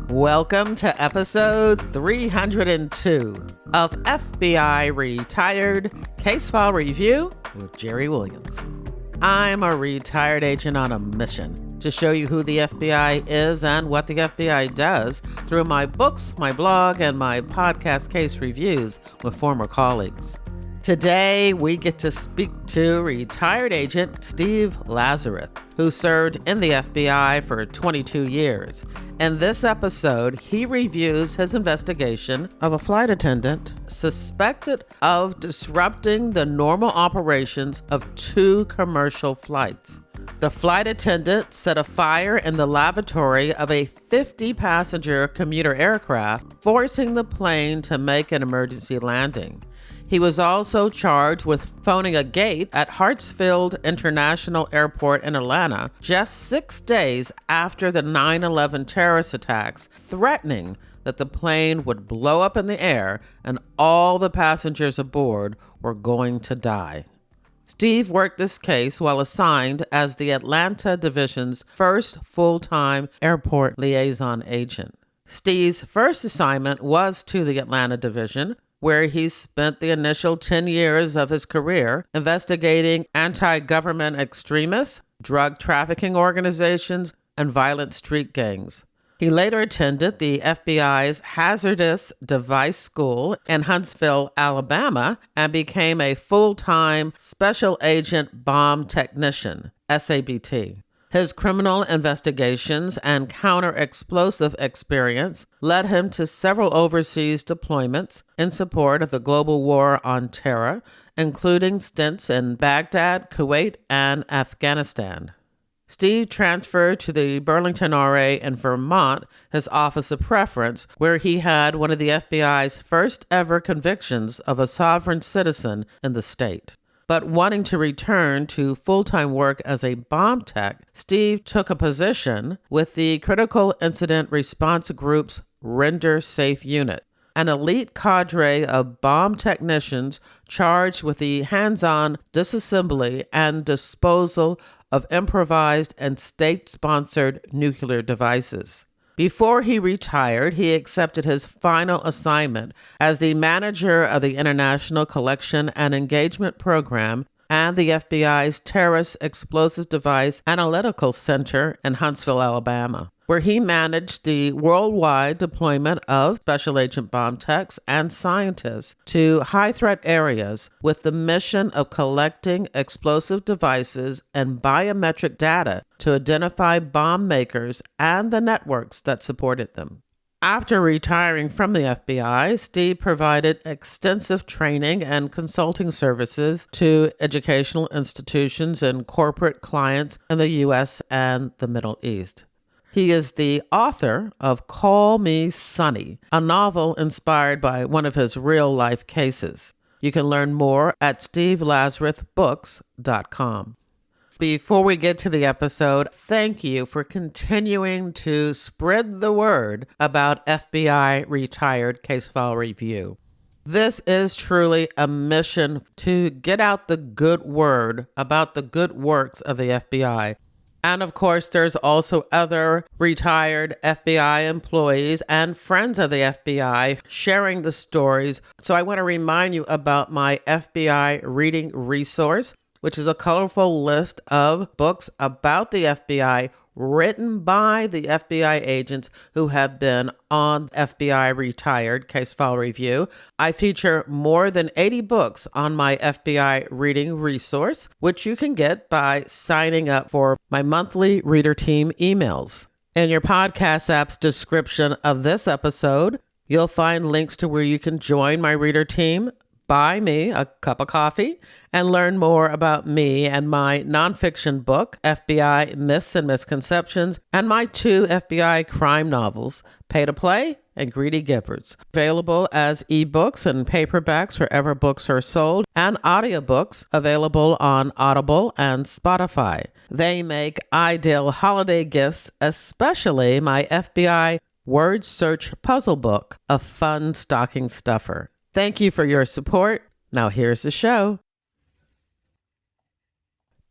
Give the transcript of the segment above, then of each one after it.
Welcome to episode 302 of FBI Retired Case File Review with Jerry Williams. I'm a retired agent on a mission to show you who the FBI is and what the FBI does through my books, my blog, and my podcast case reviews with former colleagues. Today, we get to speak to retired agent Steve Lazarus, who served in the FBI for 22 years. In this episode, he reviews his investigation of a flight attendant suspected of disrupting the normal operations of two commercial flights. The flight attendant set a fire in the lavatory of a 50-passenger commuter aircraft, forcing the plane to make an emergency landing. He was also charged with phoning a gate at Hartsfield International Airport in Atlanta just 6 days after the 9/11 terrorist attacks, threatening that the plane would blow up in the air and all the passengers aboard were going to die. Steve worked this case while assigned as the Atlanta Division's first full-time airport liaison agent. Steve's first assignment was to the Atlanta Division, where he spent the initial 10 years of his career investigating anti-government extremists, drug trafficking organizations, and violent street gangs. He later attended the FBI's Hazardous Device School in Huntsville, Alabama, and became a full-time Special Agent Bomb Technician, SABT. His criminal investigations and counter-explosive experience led him to several overseas deployments in support of the global war on terror, including stints in Baghdad, Kuwait, and Afghanistan. Steve transferred to the Burlington RA in Vermont, his office of preference, where he had one of the FBI's first ever convictions of a sovereign citizen in the state. But wanting to return to full-time work as a bomb tech, Steve took a position with the Critical Incident Response Group's Render Safe Unit, an elite cadre of bomb technicians charged with the hands-on disassembly and disposal of improvised and state-sponsored nuclear devices. Before he retired, he accepted his final assignment as the manager of the International Collection and Engagement Program and the FBI's Terrorist Explosive Device Analytical Center in Huntsville, Alabama, where he managed the worldwide deployment of special agent bomb techs and scientists to high-threat areas with the mission of collecting explosive devices and biometric data to identify bomb makers and the networks that supported them. After retiring from the FBI, Steve provided extensive training and consulting services to educational institutions and corporate clients in the U.S. and the Middle East. He is the author of Call Me Sonny, a novel inspired by one of his real-life cases. You can learn more at stevelazarusbooks.com. Before we get to the episode, thank you for continuing to spread the word about FBI Retired Case File Review. This is truly a mission to get out the good word about the good works of the FBI. And of course, there's also other retired FBI employees and friends of the FBI sharing the stories. So I want to remind you about my FBI reading resource, which is a colorful list of books about the FBI written by the FBI agents who have been on FBI Retired Case File Review. I feature more than 80 books on my FBI reading resource, which you can get by signing up for my monthly reader team emails. In your podcast app's description of this episode, you'll find links to where you can join my reader team, buy me a cup of coffee, and learn more about me and my nonfiction book, FBI Myths and Misconceptions, and my 2 FBI crime novels, Pay to Play and Greedy Givers, available as ebooks and paperbacks wherever books are sold, and audiobooks available on Audible and Spotify. They make ideal holiday gifts, especially my FBI word search puzzle book, a fun stocking stuffer. Thank you for your support. Now here's the show.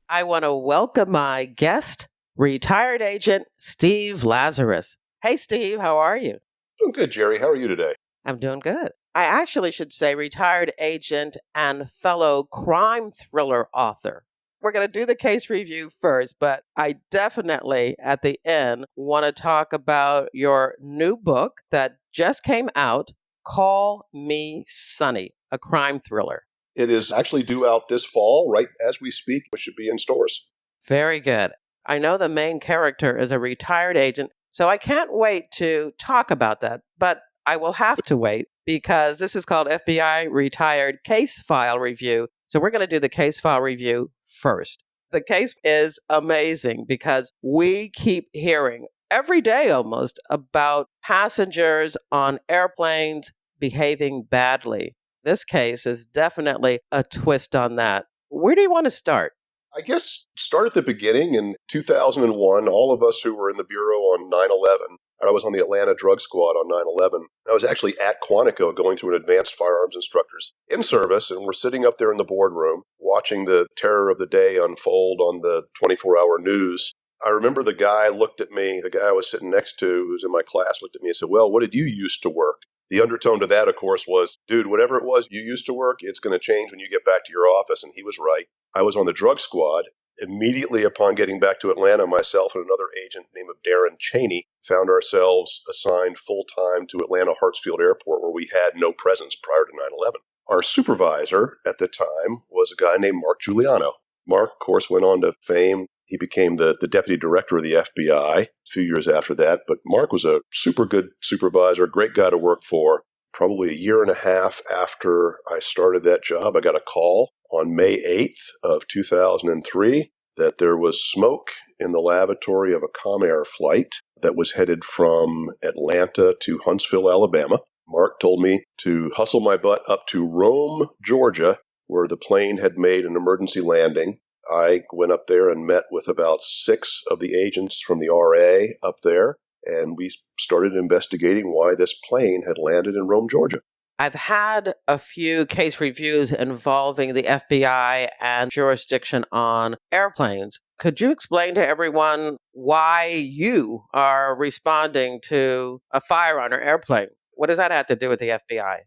I want to welcome my guest, retired agent Steve Lazarus. Hey, Steve, how are you? Doing good, Jerry. How are you today? I'm doing good. I actually should say retired agent and fellow crime thriller author. We're going to do the case review first, but I definitely at the end want to talk about your new book that just came out, Call Me Sonny, a crime thriller. It is actually due out this fall, right as we speak. It should be in stores. Very good. I know the main character is a retired agent, so I can't wait to talk about that. But I will have to wait because this is called FBI Retired Case File Review. So we're going to do the case file review first. The case is amazing because we keep hearing every day almost about passengers on airplanes behaving badly. This case is definitely a twist on that. Where do you want to start? I guess start at the beginning. In 2001, all of us who were in the Bureau on 9/11, I was on the Atlanta drug squad on 9/11. I was actually at Quantico going through an advanced firearms instructor's in service, and we're sitting up there in the boardroom watching the terror of the day unfold on the 24-hour news. I remember the guy looked at me, the guy I was sitting next to, who was in my class, looked at me and said, "Well, what did you used to work?" The undertone to that, of course, was, "Dude, whatever it was you used to work, it's going to change when you get back to your office." And he was right. I was on the drug squad. Immediately upon getting back to Atlanta, myself and another agent named Darren Cheney found ourselves assigned full-time to Atlanta Hartsfield Airport, where we had no presence prior to 9/11. Our supervisor at the time was a guy named Mark Giuliano. Mark, of course, went on to fame. He became the deputy director of the FBI a few years after that. But Mark was a super good supervisor, great guy to work for. Probably a year and a half after I started that job, I got a call on May 8th of 2003 that there was smoke in the lavatory of a Comair flight that was headed from Atlanta to Huntsville, Alabama. Mark told me to hustle my butt up to Rome, Georgia, where the plane had made an emergency landing. I went up there and met with about 6 of the agents from the RA up there, and we started investigating why this plane had landed in Rome, Georgia. I've had a few case reviews involving the FBI and jurisdiction on airplanes. Could you explain to everyone why you are responding to a fire on an airplane? What does that have to do with the FBI?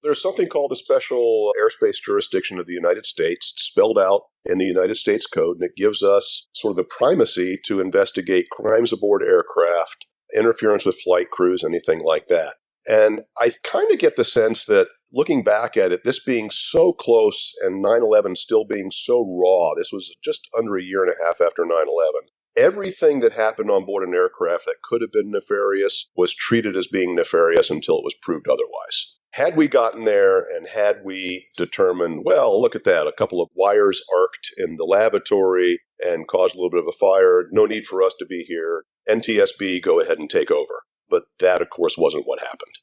There's something called the Special Airspace Jurisdiction of the United States. It's spelled out in the United States Code, and it gives us sort of the primacy to investigate crimes aboard aircraft, interference with flight crews, anything like that. And I kind of get the sense that looking back at it, this being so close and 9/11 still being so raw, this was just under a year and a half after 9/11. Everything that happened on board an aircraft that could have been nefarious was treated as being nefarious until it was proved otherwise. Had we gotten there and had we determined, well, look at that, a couple of wires arced in the lavatory and caused a little bit of a fire, no need for us to be here, NTSB, go ahead and take over. But that, of course, wasn't what happened.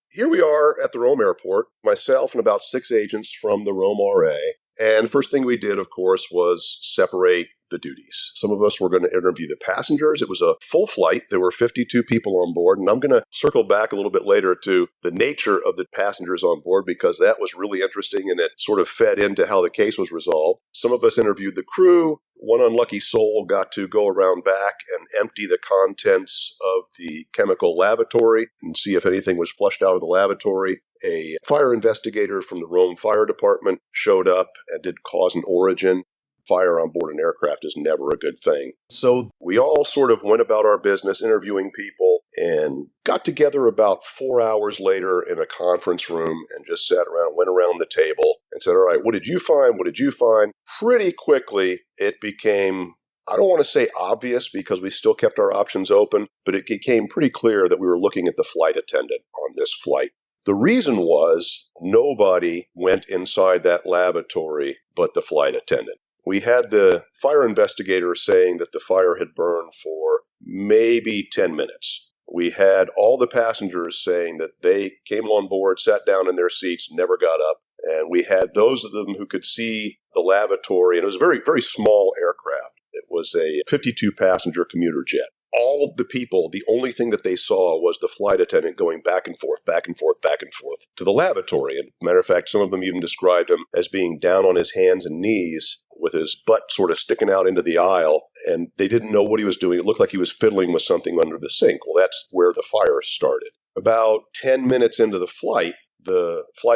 Here we are at the Rome airport, myself and about 6 agents from the Rome RA. And the first thing we did, of course, was separate the duties. Some of us were going to interview the passengers. It was a full flight. There were 52 people on board. And I'm going to circle back a little bit later to the nature of the passengers on board, because that was really interesting and it sort of fed into how the case was resolved. Some of us interviewed the crew. One unlucky soul got to go around back and empty the contents of the chemical lavatory and see if anything was flushed out of the lavatory. A fire investigator from the Rome Fire Department showed up and did cause and origin. Fire on board an aircraft is never a good thing. So we all sort of went about our business interviewing people and got together about 4 hours later in a conference room and just sat around, went around the table and said, all right, what did you find? What did you find? Pretty quickly, it became, I don't want to say obvious because we still kept our options open, but it became pretty clear that we were looking at the flight attendant on this flight. The reason was nobody went inside that lavatory but the flight attendant. We had the fire investigator saying that the fire had burned for maybe 10 minutes. We had all the passengers saying that they came on board, sat down in their seats, never got up. And we had those of them who could see the lavatory, and it was a very, very small aircraft. It was a 52-passenger commuter jet. all of the people, the only thing that they saw was the flight attendant going back and forth, back and forth, back and forth to the lavatory. And matter of fact, some of them even described him as being down on his hands and knees with his butt sort of sticking out into the aisle, and they didn't know what he was doing. It looked like he was fiddling with something under the sink. Well, that's where the fire started. About 10 minutes into the flight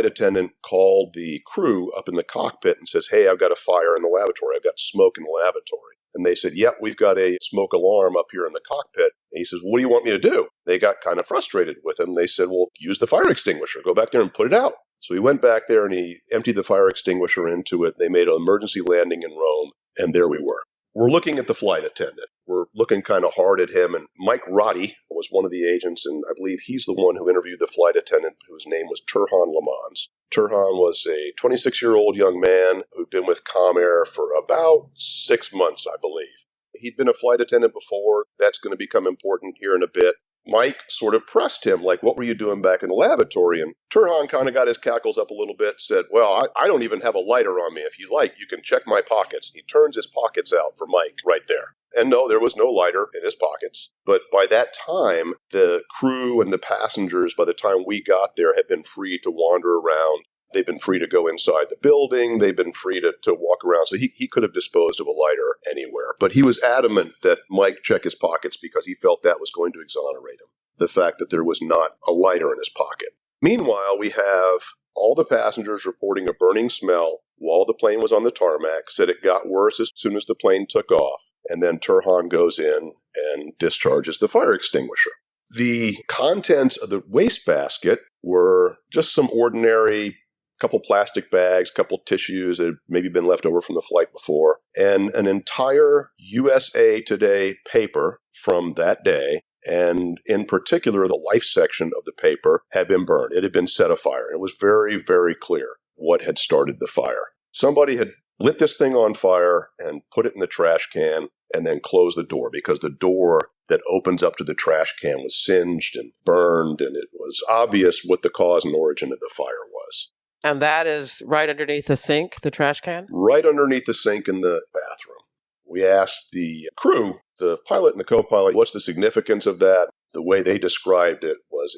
attendant called the crew up in the cockpit and says, "Hey, I've got a fire in the lavatory. I've got smoke in the lavatory." And they said, "Yep, we've got a smoke alarm up here in the cockpit." And he says, "What do you want me to do?" They got kind of frustrated with him. They said, "Well, use the fire extinguisher. Go back there and put it out." So he went back there and he emptied the fire extinguisher into it. They made an emergency landing in Rome, and there we were. We're looking at the flight attendant. We're looking kind of hard at him, and Mike Roddy was one of the agents, and I believe he's the one who interviewed the flight attendant, whose name was Turhan Lamans. Turhan was a 26-year-old young man who'd been with Comair for about 6 months, I believe. He'd been a flight attendant before. That's going to become important here in a bit. Mike sort of pressed him, like, "What were you doing back in the lavatory?" And Turhan kind of got his cackles up a little bit, said, "Well, I don't even have a lighter on me. If you like, you can check my pockets." He turns his pockets out for Mike right there. And no, there was no lighter in his pockets. But by that time, the crew and the passengers, by the time we got there, had been free to wander around. They've been free to go inside the building. They've been free to walk around. So he could have disposed of a lighter anywhere. But he was adamant that Mike check his pockets because he felt that was going to exonerate him. The fact that there was not a lighter in his pocket. Meanwhile, we have all the passengers reporting a burning smell while the plane was on the tarmac, said it got worse as soon as the plane took off. And then Turhan goes in and discharges the fire extinguisher. The contents of the wastebasket were just some ordinary couple plastic bags, couple tissues that had maybe been left over from the flight before, and an entire USA Today paper from that day, and in particular, the life section of the paper had been burned. It had been set afire, and it was very, very clear what had started the fire. Somebody had lit this thing on fire and put it in the trash can and then closed the door, because the door that opens up to the trash can was singed and burned, and it was obvious what the cause and origin of the fire was. And that is right underneath the sink, the trash can? Right underneath the sink in the bathroom. We asked the crew, the pilot and the co-pilot, what's the significance of that? The way they described it was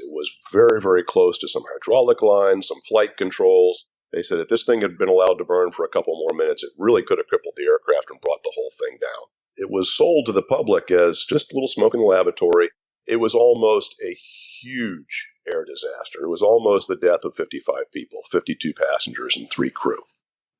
very, very close to some hydraulic lines, some flight controls. They said if this thing had been allowed to burn for a couple more minutes, it really could have crippled the aircraft and brought the whole thing down. It was sold to the public as just a little smoke in the lavatory. It was almost a huge air disaster. It was almost the death of 55 people, 52 passengers and 3 crew.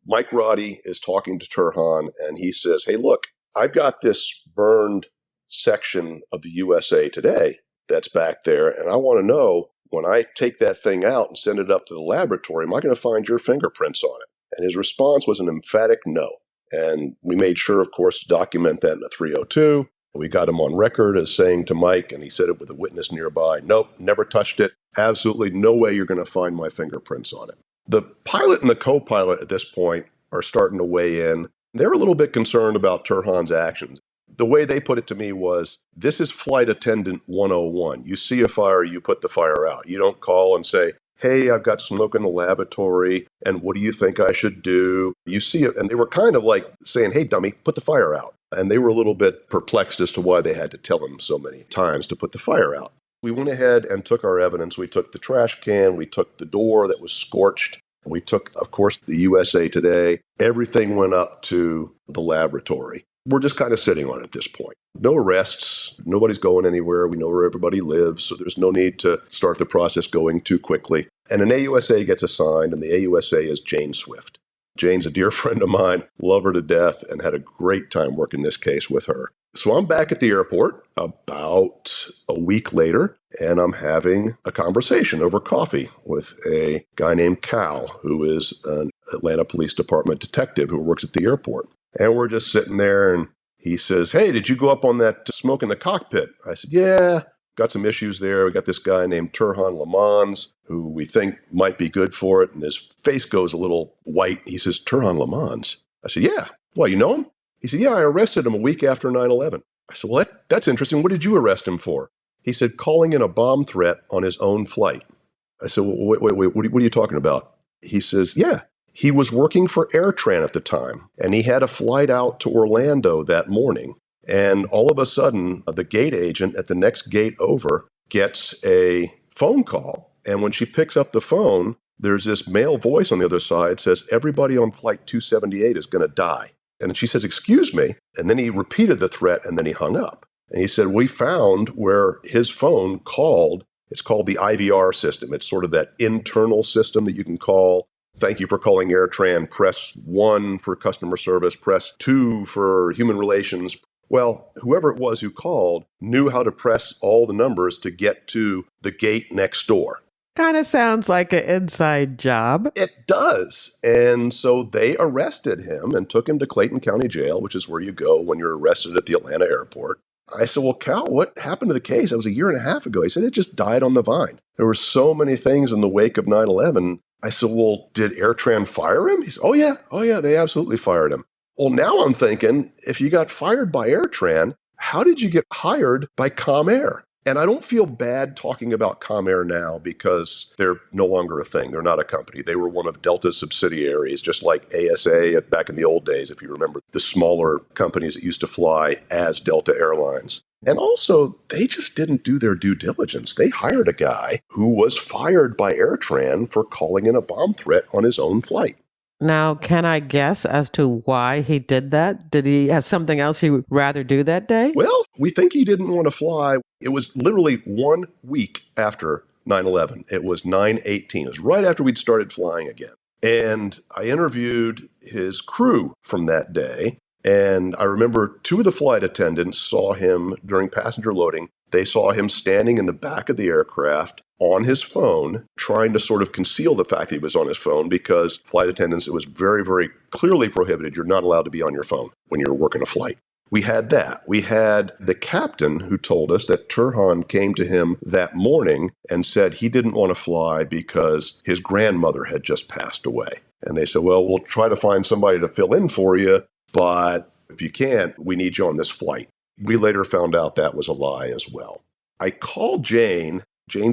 Mike Roddy is talking to Turhan, and he says, "Hey, look, I've got this burned section of the USA Today that's back there, and I want to know, when I take that thing out and send it up to the laboratory, am I going to find your fingerprints on it?" And his response was an emphatic no. And we made sure, of course, to document that in a 302. We got him on record as saying to Mike, and he said it with a witness nearby, "Nope, never touched it. Absolutely no way you're going to find my fingerprints on it." The pilot and the co-pilot at this point are starting to weigh in. They're a little bit concerned about Turhan's actions. The way they put it to me was, this is flight attendant 101. You see a fire, you put the fire out. You don't call and say, "Hey, I've got smoke in the lavatory, and what do you think I should do?" You see it, and they were kind of like saying, "Hey, dummy, put the fire out." And they were a little bit perplexed as to why they had to tell him so many times to put the fire out. We went ahead and took our evidence. We took the trash can. We took the door that was scorched. We took, of course, the USA Today. Everything went up to the laboratory. We're just kind of sitting on it at this point. No arrests. Nobody's going anywhere. We know where everybody lives, so there's no need to start the process going too quickly. And an AUSA gets assigned, and the AUSA is Jane Swift. Jane's a dear friend of mine, love her to death, and had a great time working this case with her. So I'm back at the airport about a week later, and I'm having a conversation over coffee with a guy named Cal, who is an Atlanta Police Department detective who works at the airport. And we're just sitting there, and he says, "Hey, did you go up on that smoke in the cockpit?" I said, "Yeah, got some issues there. We got this guy named Turhan Lamans, who we think might be good for it." And his face goes a little white. He says, "Turhan Lamans?" I said, "Yeah." "Well, you know him?" He said, "Yeah, I arrested him a week after 9/11. I said, "Well, that's interesting. What did you arrest him for?" He said, "Calling in a bomb threat on his own flight." I said, "Well, wait, what are you talking about?" He says, "Yeah, he was working for AirTran at the time, and he had a flight out to Orlando that morning. And all of a sudden, the gate agent at the next gate over gets a phone call. And when she picks up the phone, there's this male voice on the other side says, everybody on flight 278 is going to die. And she says, excuse me. And then he repeated the threat and then he hung up. And he said, we found where his phone called. It's called the IVR system. It's sort of that internal system that you can call. Thank you for calling AirTran. Press 1 for customer service. Press 2 for human relations. Well, whoever it was who called knew how to press all the numbers to get to the gate next door. Kind of sounds like an inside job. It does. And so they arrested him and took him to Clayton County Jail, which is where you go when you're arrested at the Atlanta airport. I said, well, Cal, what happened to the case? That was a year and a half ago. He said, it just died on the vine. There were so many things in the wake of 9/11. I said, well, did AirTran fire him? He said, oh, yeah, they absolutely fired him. Well, now I'm thinking, if you got fired by AirTran, how did you get hired by ComAir? And I don't feel bad talking about ComAir now because they're no longer a thing. They're not a company. They were one of Delta's subsidiaries, just like ASA back in the old days, if you remember, the smaller companies that used to fly as Delta Airlines. And also, they just didn't do their due diligence. They hired a guy who was fired by AirTran for calling in a bomb threat on his own flight. Now, can I guess as to why he did that? Did he have something else he would rather do that day? Well, we think he didn't want to fly. It was literally 1 week after 9/11. It was 9/18. It was right after we'd started flying again. And I interviewed his crew from that day. And I remember 2 of the flight attendants saw him during passenger loading. They saw him standing in the back of the aircraft on his phone, trying to sort of conceal the fact that he was on his phone because flight attendants, it was very, very clearly prohibited. You're not allowed to be on your phone when you're working a flight. We had that. We had the captain who told us that Turhan came to him that morning and said he didn't want to fly because his grandmother had just passed away. And they said, well, we'll try to find somebody to fill in for you, but if you can't, we need you on this flight. We later found out that was a lie as well. I called Jane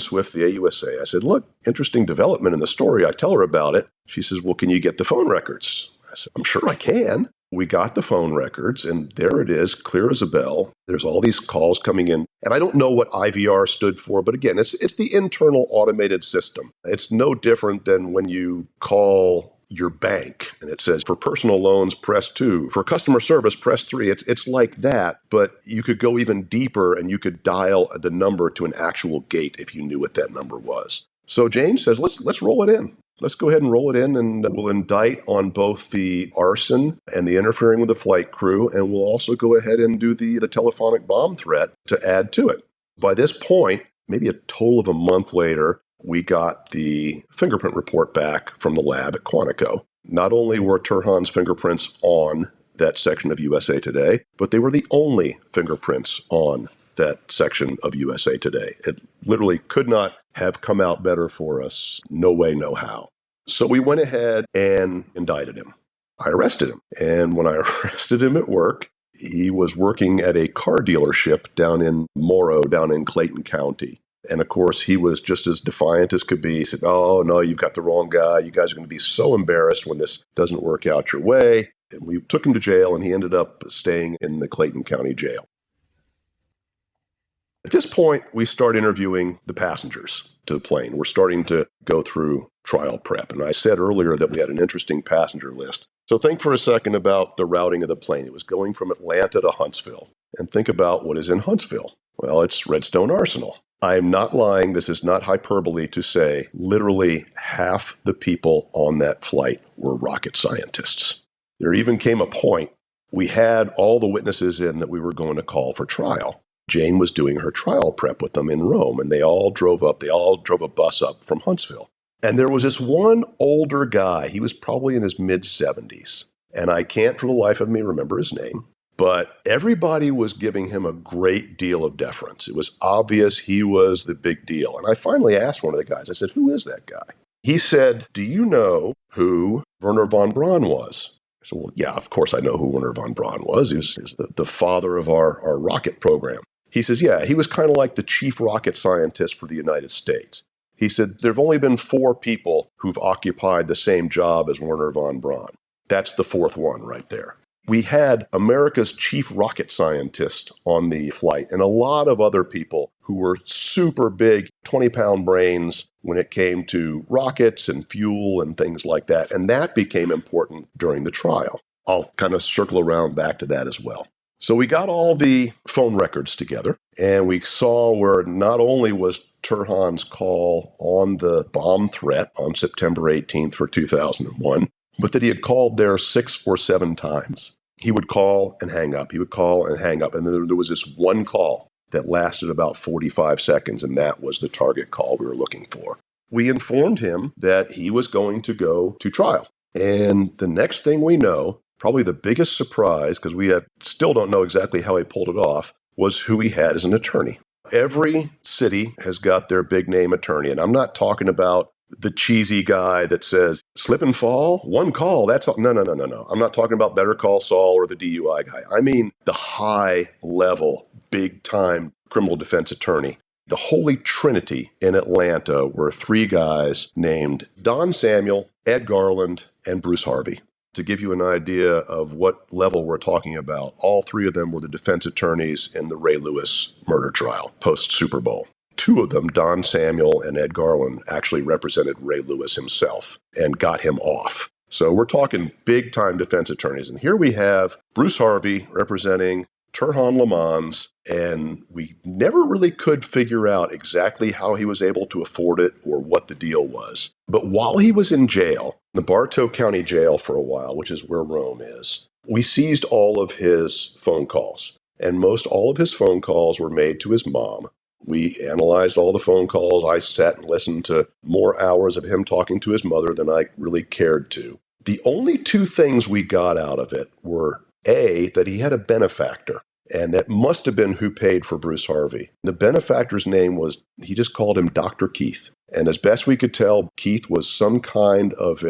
Swift, the AUSA. I said, look, interesting development in the story. I tell her about it. She says, well, can you get the phone records? I said, I'm sure I can. We got the phone records, and there it is, clear as a bell. There's all these calls coming in. And I don't know what IVR stood for, but again, it's the internal automated system. It's no different than when you call your bank and it says for personal loans, press 2. For customer service, press 3. It's like that, but you could go even deeper and you could dial the number to an actual gate if you knew what that number was. So Jane says, let's roll it in. Let's go ahead and roll it in, and we'll indict on both the arson and the interfering with the flight crew, and we'll also go ahead and do the telephonic bomb threat to add to it. By this point, maybe a total of a month later, we got the fingerprint report back from the lab at Quantico. Not only were Turhan's fingerprints on that section of USA Today, but they were the only fingerprints on that section of USA Today. It literally could not have come out better for us. No way, no how. So we went ahead and indicted him. I arrested him. And when I arrested him at work, he was working at a car dealership down in Morrow, down in Clayton County. And of course, he was just as defiant as could be. He said, oh, no, you've got the wrong guy. You guys are going to be so embarrassed when this doesn't work out your way. And we took him to jail, and he ended up staying in the Clayton County jail. At this point, we start interviewing the passengers to the plane. We're starting to go through trial prep. And I said earlier that we had an interesting passenger list. So think for a second about the routing of the plane. It was going from Atlanta to Huntsville. And think about what is in Huntsville. Well, it's Redstone Arsenal. I'm not lying. This is not hyperbole to say literally half the people on that flight were rocket scientists. There even came a point we had all the witnesses in that we were going to call for trial. Jane was doing her trial prep with them in Rome, and they all drove up. They all drove a bus up from Huntsville. And there was this one older guy. He was probably in his mid-70s. And I can't for the life of me remember his name. But everybody was giving him a great deal of deference. It was obvious he was the big deal. And I finally asked one of the guys, I said, who is that guy? He said, do you know who Wernher von Braun was? I said, well, yeah, of course I know who Wernher von Braun was. He was the father of our rocket program. He says, yeah, he was kind of like the chief rocket scientist for the United States. He said, there have only been 4 people who've occupied the same job as Wernher von Braun. That's the 4th one right there. We had America's chief rocket scientist on the flight and a lot of other people who were super big 20-pound brains when it came to rockets and fuel and things like that. And that became important during the trial. I'll kind of circle around back to that as well. So we got all the phone records together, and we saw where not only was Turhan's call on the bomb threat on September 18th for 2001, but that he had called there 6 or 7 times. He would call and hang up. He would call and hang up. And then there was this one call that lasted about 45 seconds, and that was the target call we were looking for. We informed him that he was going to go to trial. And the next thing we know, probably the biggest surprise, because we still don't know exactly how he pulled it off, was who he had as an attorney. Every city has got their big name attorney, and I'm not talking about the cheesy guy that says, slip and fall, one call, that's all. No. I'm not talking about Better Call Saul or the DUI guy. I mean the high-level, big-time criminal defense attorney. The Holy Trinity in Atlanta were 3 guys named Don Samuel, Ed Garland, and Bruce Harvey. To give you an idea of what level we're talking about, all 3 of them were the defense attorneys in the Ray Lewis murder trial post-Super Bowl. 2 of them, Don Samuel and Ed Garland, actually represented Ray Lewis himself and got him off. So we're talking big-time defense attorneys. And here we have Bruce Harvey representing Turhan Lamons, and we never really could figure out exactly how he was able to afford it or what the deal was. But while he was in jail, the Bartow County Jail for a while, which is where Rome is, we seized all of his phone calls. And most all of his phone calls were made to his mom. We analyzed all the phone calls. I sat and listened to more hours of him talking to his mother than I really cared to. The only 2 things we got out of it were, A, that he had a benefactor, and that must have been who paid for Bruce Harvey. The benefactor's name was, he just called him Dr. Keith. And as best we could tell, Keith was some kind of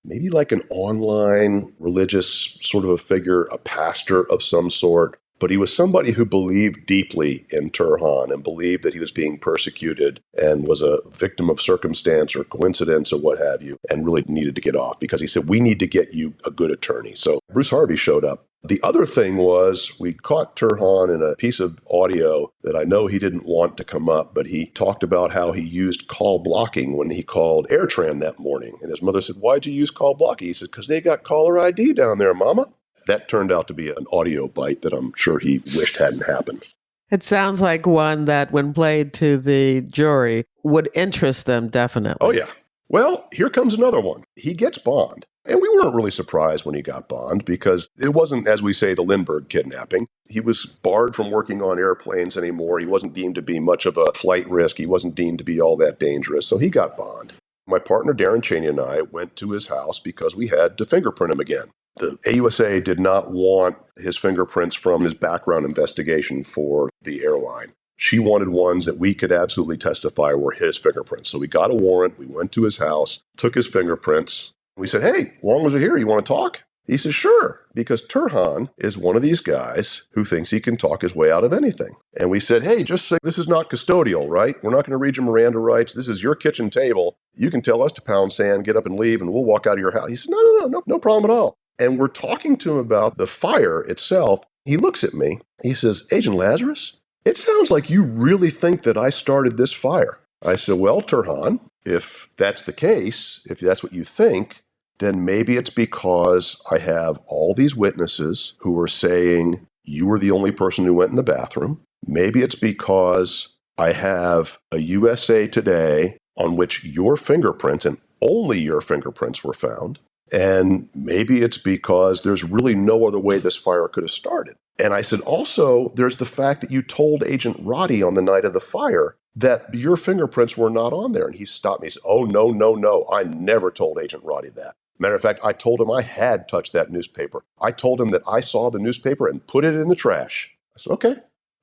maybe like an online religious sort of a figure, a pastor of some sort. But he was somebody who believed deeply in Turhan and believed that he was being persecuted and was a victim of circumstance or coincidence or what have you, and really needed to get off because he said, we need to get you a good attorney. So Bruce Harvey showed up. The other thing was we caught Turhan in a piece of audio that I know he didn't want to come up, but he talked about how he used call blocking when he called AirTran that morning. And his mother said, why'd you use call blocking? He said, because they got caller ID down there, Mama. That turned out to be an audio bite that I'm sure he wished hadn't happened. It sounds like one that, when played to the jury, would interest them definitely. Oh, yeah. Well, here comes another one. He gets bond. And we weren't really surprised when he got bond because it wasn't, as we say, the Lindbergh kidnapping. He was barred from working on airplanes anymore. He wasn't deemed to be much of a flight risk. He wasn't deemed to be all that dangerous. So he got bond. My partner, Darren Cheney, and I went to his house because we had to fingerprint him again. The AUSA did not want his fingerprints from his background investigation for the airline. She wanted ones that we could absolutely testify were his fingerprints. So we got a warrant. We went to his house, took his fingerprints. We said, hey, long as we're here, you want to talk? He says, sure, because Turhan is one of these guys who thinks he can talk his way out of anything. And we said, hey, just say this is not custodial, right? We're not going to read your Miranda rights. This is your kitchen table. You can tell us to pound sand, get up and leave, and we'll walk out of your house. He said, no problem at all. And we're talking to him about the fire itself. He looks at me. He says, Agent Lazarus, it sounds like you really think that I started this fire. I said, well, Turhan, if that's the case, if that's what you think, then maybe it's because I have all these witnesses who are saying you were the only person who went in the bathroom. Maybe it's because I have a USA Today on which your fingerprints and only your fingerprints were found. And maybe it's because there's really no other way this fire could have started. And I said, also, there's the fact that you told Agent Roddy on the night of the fire that your fingerprints were not on there. And he stopped me. He said, oh, no. I never told Agent Roddy that. Matter of fact, I told him I had touched that newspaper. I told him that I saw the newspaper and put it in the trash. I said, okay.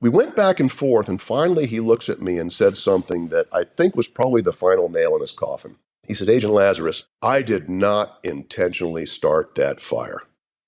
We went back and forth, and finally he looks at me and said something that I think was probably the final nail in his coffin. He said, Agent Lazarus, I did not intentionally start that fire.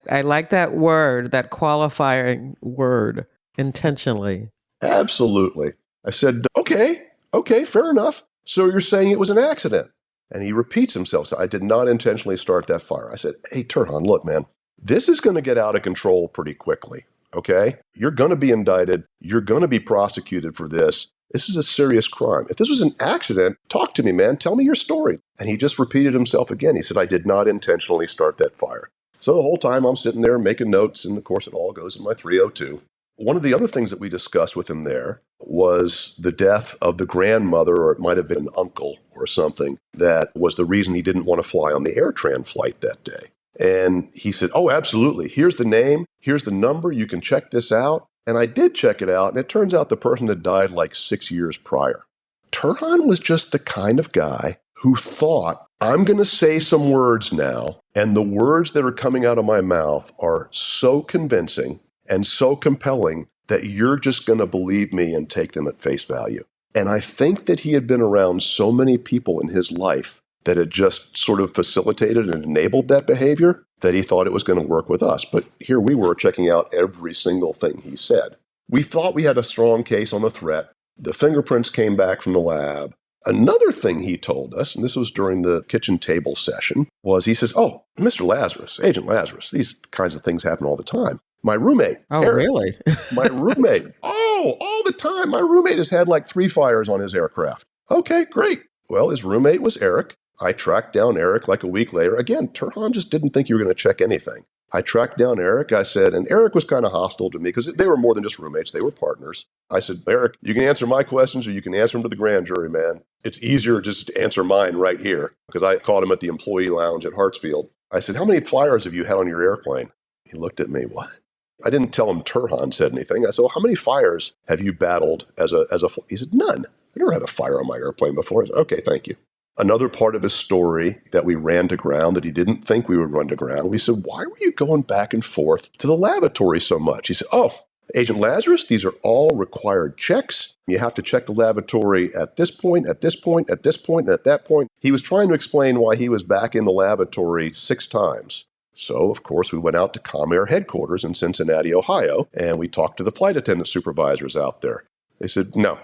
I like that word, that qualifying word, intentionally. Absolutely. I said, okay, fair enough. So you're saying it was an accident? And he repeats himself. So I did not intentionally start that fire. I said, hey, Turhan, look, man, this is going to get out of control pretty quickly. Okay? You're going to be indicted. You're going to be prosecuted for this. This is a serious crime. If this was an accident, talk to me, man. Tell me your story. And he just repeated himself again. He said, I did not intentionally start that fire. So the whole time I'm sitting there making notes, and of course it all goes in my 302. One of the other things that we discussed with him there was the death of the grandmother, or it might have been an uncle or something, that was the reason he didn't want to fly on the AirTran flight that day. And he said, oh, absolutely. Here's the name. Here's the number. You can check this out. And I did check it out, and it turns out the person had died like 6 years prior. Turhan was just the kind of guy who thought, I'm going to say some words now, and the words that are coming out of my mouth are so convincing and so compelling that you're just going to believe me and take them at face value. And I think that he had been around so many people in his life that had just sort of facilitated and enabled that behavior that he thought it was going to work with us. But here we were checking out every single thing he said. We thought we had a strong case on the threat. The fingerprints came back from the lab. Another thing he told us, and this was during the kitchen table session, was he says, oh, Mr. Lazarus, Agent Lazarus, these kinds of things happen all the time. My roommate, Oh, Eric, really? my roommate, all the time. My roommate has had like 3 fires on his aircraft. Okay, great. Well, his roommate was Eric. I tracked down Eric like a week later. Again, Turhan just didn't think you were going to check anything. I tracked down Eric. I said, and Eric was kind of hostile to me because they were more than just roommates. They were partners. I said, Eric, you can answer my questions or you can answer them to the grand jury, man. It's easier just to answer mine right here because I caught him at the employee lounge at Hartsfield. I said, how many flyers have you had on your airplane? He looked at me, what? I didn't tell him Turhan said anything. I said, well, how many fires have you battled as a He said, none. I never had a fire on my airplane before. I said, okay, thank you. Another part of his story that we ran to ground that he didn't think we would run to ground, we said, why were you going back and forth to the lavatory so much? He said, oh, Agent Lazarus, these are all required checks. You have to check the lavatory at this point, at this point, at this point, and at that point. He was trying to explain why he was back in the lavatory 6 times. So, of course, we went out to ComAir headquarters in Cincinnati, Ohio, and we talked to the flight attendant supervisors out there. They said, no,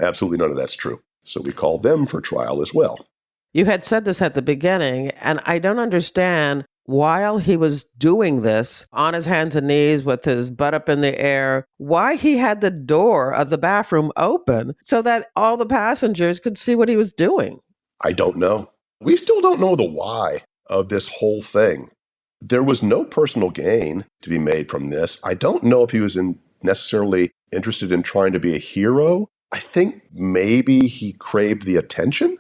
absolutely none of that's true. So we called them for trial as well. You had said this at the beginning, and I don't understand while he was doing this on his hands and knees with his butt up in the air, why he had the door of the bathroom open so that all the passengers could see what he was doing. I don't know. We still don't know the why of this whole thing. There was no personal gain to be made from this. I don't know if he was necessarily interested in trying to be a hero. I think maybe he craved the attention.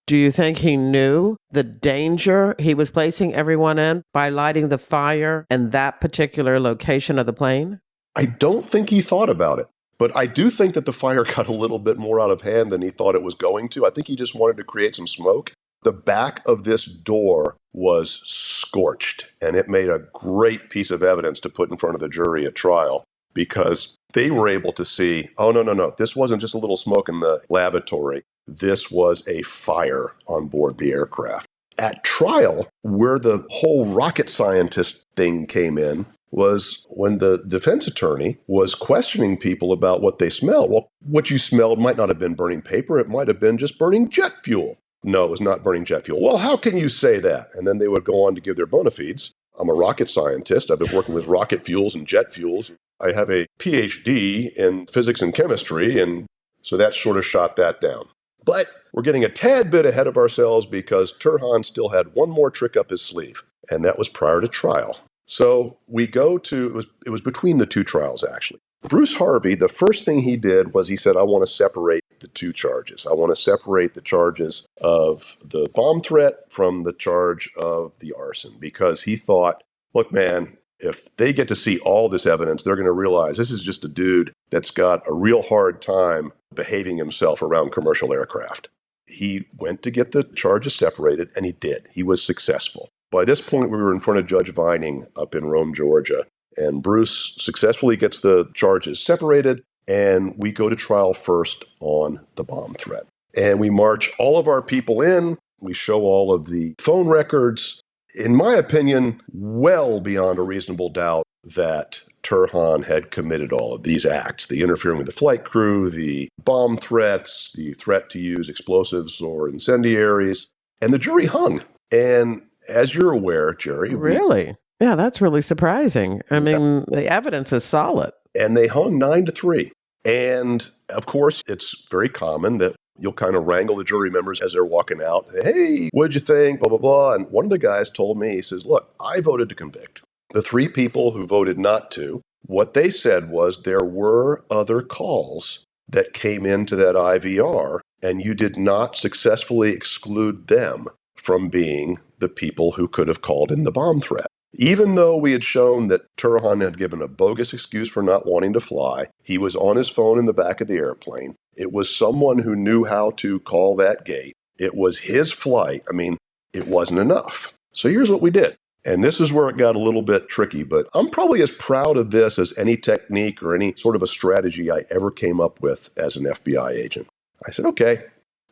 Do you think he knew the danger he was placing everyone in by lighting the fire in that particular location of the plane? I don't think he thought about it, but I do think that the fire got a little bit more out of hand than he thought it was going to. I think he just wanted to create some smoke. The back of this door was scorched, and it made a great piece of evidence to put in front of the jury at trial because they were able to see, oh, no, this wasn't just a little smoke in the lavatory. This was a fire on board the aircraft. At trial, where the whole rocket scientist thing came in was when the defense attorney was questioning people about what they smelled. Well, what you smelled might not have been burning paper. It might have been just burning jet fuel. No, it was not burning jet fuel. Well, how can you say that? And then they would go on to give their bona fides. I'm a rocket scientist. I've been working with rocket fuels and jet fuels. I have a PhD in physics and chemistry, and so that sort of shot that down. But we're getting a tad bit ahead of ourselves because Turhan still had one more trick up his sleeve, and that was prior to trial. So we go to, it was between the 2 trials, actually. Bruce Harvey, the first thing he did was he said, I want to separate the 2 charges. I want to separate the charges of the bomb threat from the charge of the arson, because he thought, look, man, if they get to see all this evidence, they're going to realize this is just a dude that's got a real hard time behaving himself around commercial aircraft. He went to get the charges separated, and he did. He was successful. By this point, we were in front of Judge Vining up in Rome, Georgia, and Bruce successfully gets the charges separated, and we go to trial first on the bomb threat. And we march all of our people in. We show all of the phone records. In my opinion, well beyond a reasonable doubt that Turhan had committed all of these acts, the interfering with the flight crew, the bomb threats, the threat to use explosives or incendiaries, and the jury hung. And as you're aware, Jerry, Really? Yeah, that's really surprising. I mean, the evidence is solid. And they hung 9-3. And of course, it's very common that you'll kind of wrangle the jury members as they're walking out. Hey, what'd you think? Blah, blah, blah. And one of the guys told me, he says, look, I voted to convict. The 3 people who voted not to, what they said was there were other calls that came into that IVR, and you did not successfully exclude them from being the people who could have called in the bomb threat. Even though we had shown that Turhan had given a bogus excuse for not wanting to fly, he was on his phone in the back of the airplane. It was someone who knew how to call that gate. It was his flight. I mean, it wasn't enough. So here's what we did. And this is where it got a little bit tricky, but I'm probably as proud of this as any technique or any sort of a strategy I ever came up with as an FBI agent. I said, okay,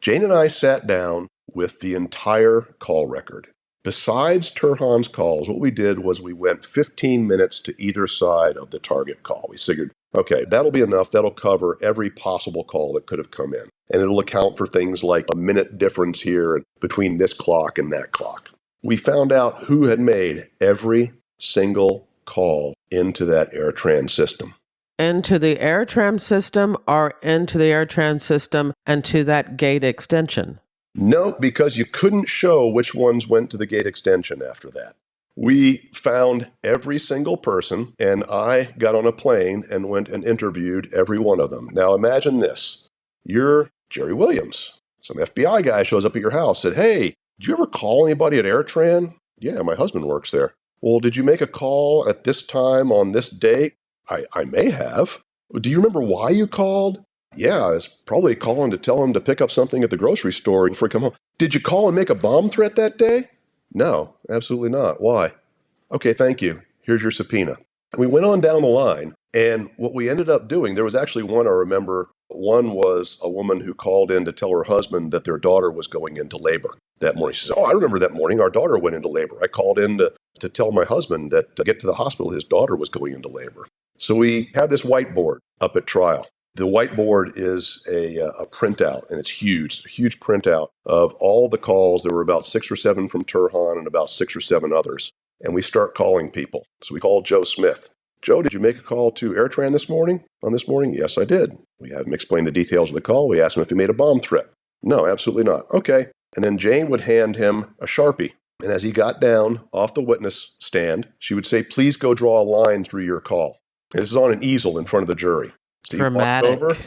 Jane and I sat down with the entire call record. Besides Turhan's calls, what we did was we went 15 minutes to either side of the target call. We figured, okay, that'll be enough. That'll cover every possible call that could have come in. And it'll account for things like a minute difference here between this clock and that clock. We found out who had made every single call into that AirTran system. Into the AirTran system or into the AirTran system and to that gate extension? No, because you couldn't show which ones went to the gate extension after that. We found every single person, and I got on a plane and went and interviewed every one of them. Now imagine this. You're Jerry Williams. Some FBI guy shows up at your house, said, hey, did you ever call anybody at AirTran? Yeah, my husband works there. Well, did you make a call at this time on this date? I may have. Do you remember why you called? Yeah, I was probably calling to tell him to pick up something at the grocery store before he come home. Did you call and make a bomb threat that day? No, absolutely not. Why? Okay, thank you. Here's your subpoena. We went on down the line, and what we ended up doing, there was actually one I remember. One was a woman who called in to tell her husband that their daughter was going into labor that morning. She says, oh, I remember that morning our daughter went into labor. I called in to tell my husband that to get to the hospital, his daughter was going into labor. So we had this whiteboard up at trial. The whiteboard is a printout, and it's huge, a huge printout of all the calls. There were about 6 or 7 from Turhan and about 6 or 7 others. And we start calling people. So we called Joe Smith. Joe, did you make a call to AirTran this morning? On this morning? Yes, I did. We had him explain the details of the call. We asked him if he made a bomb threat. No, absolutely not. Okay. And then Jane would hand him a Sharpie. And as he got down off the witness stand, she would say, please go draw a line through your call. And this is on an easel in front of the jury. So he walks over,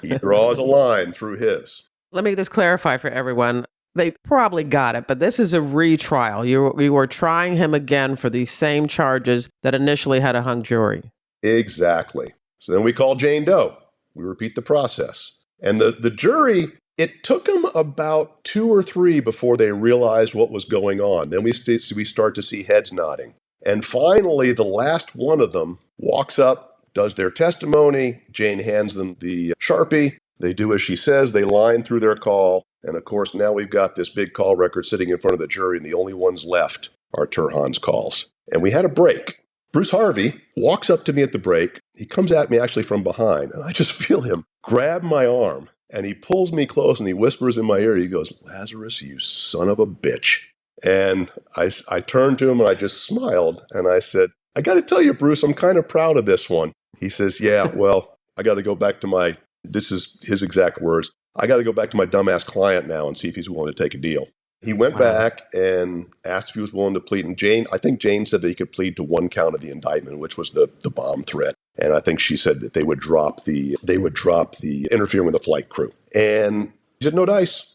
he draws a line through his. Let me just clarify for everyone. They probably got it, but this is a retrial. You were trying him again for these same charges that initially had a hung jury. Exactly. So then we call Jane Doe. We repeat the process. And the jury, it took them about 2 or 3 before they realized what was going on. Then we start to see heads nodding. And finally, the last one of them walks up, does their testimony. Jane hands them the Sharpie. They do as she says. They line through their call. And of course, now we've got this big call record sitting in front of the jury, and the only ones left are Turhan's calls. And we had a break. Bruce Harvey walks up to me at the break. He comes at me actually from behind, and I just feel him grab my arm, and he pulls me close, and he whispers in my ear. He goes, Lazarus, you son of a bitch. And I turned to him, and I just smiled, and I said, I got to tell you, Bruce, I'm kind of proud of this one. He says, yeah, well, I got to go back to this is his exact words, I got to go back to my dumbass client now and see if he's willing to take a deal. He went back and asked if he was willing to plead. And I think Jane said that he could plead to 1 count of the indictment, which was the bomb threat. And I think she said that they would drop the interfering with the flight crew. And he said, no dice.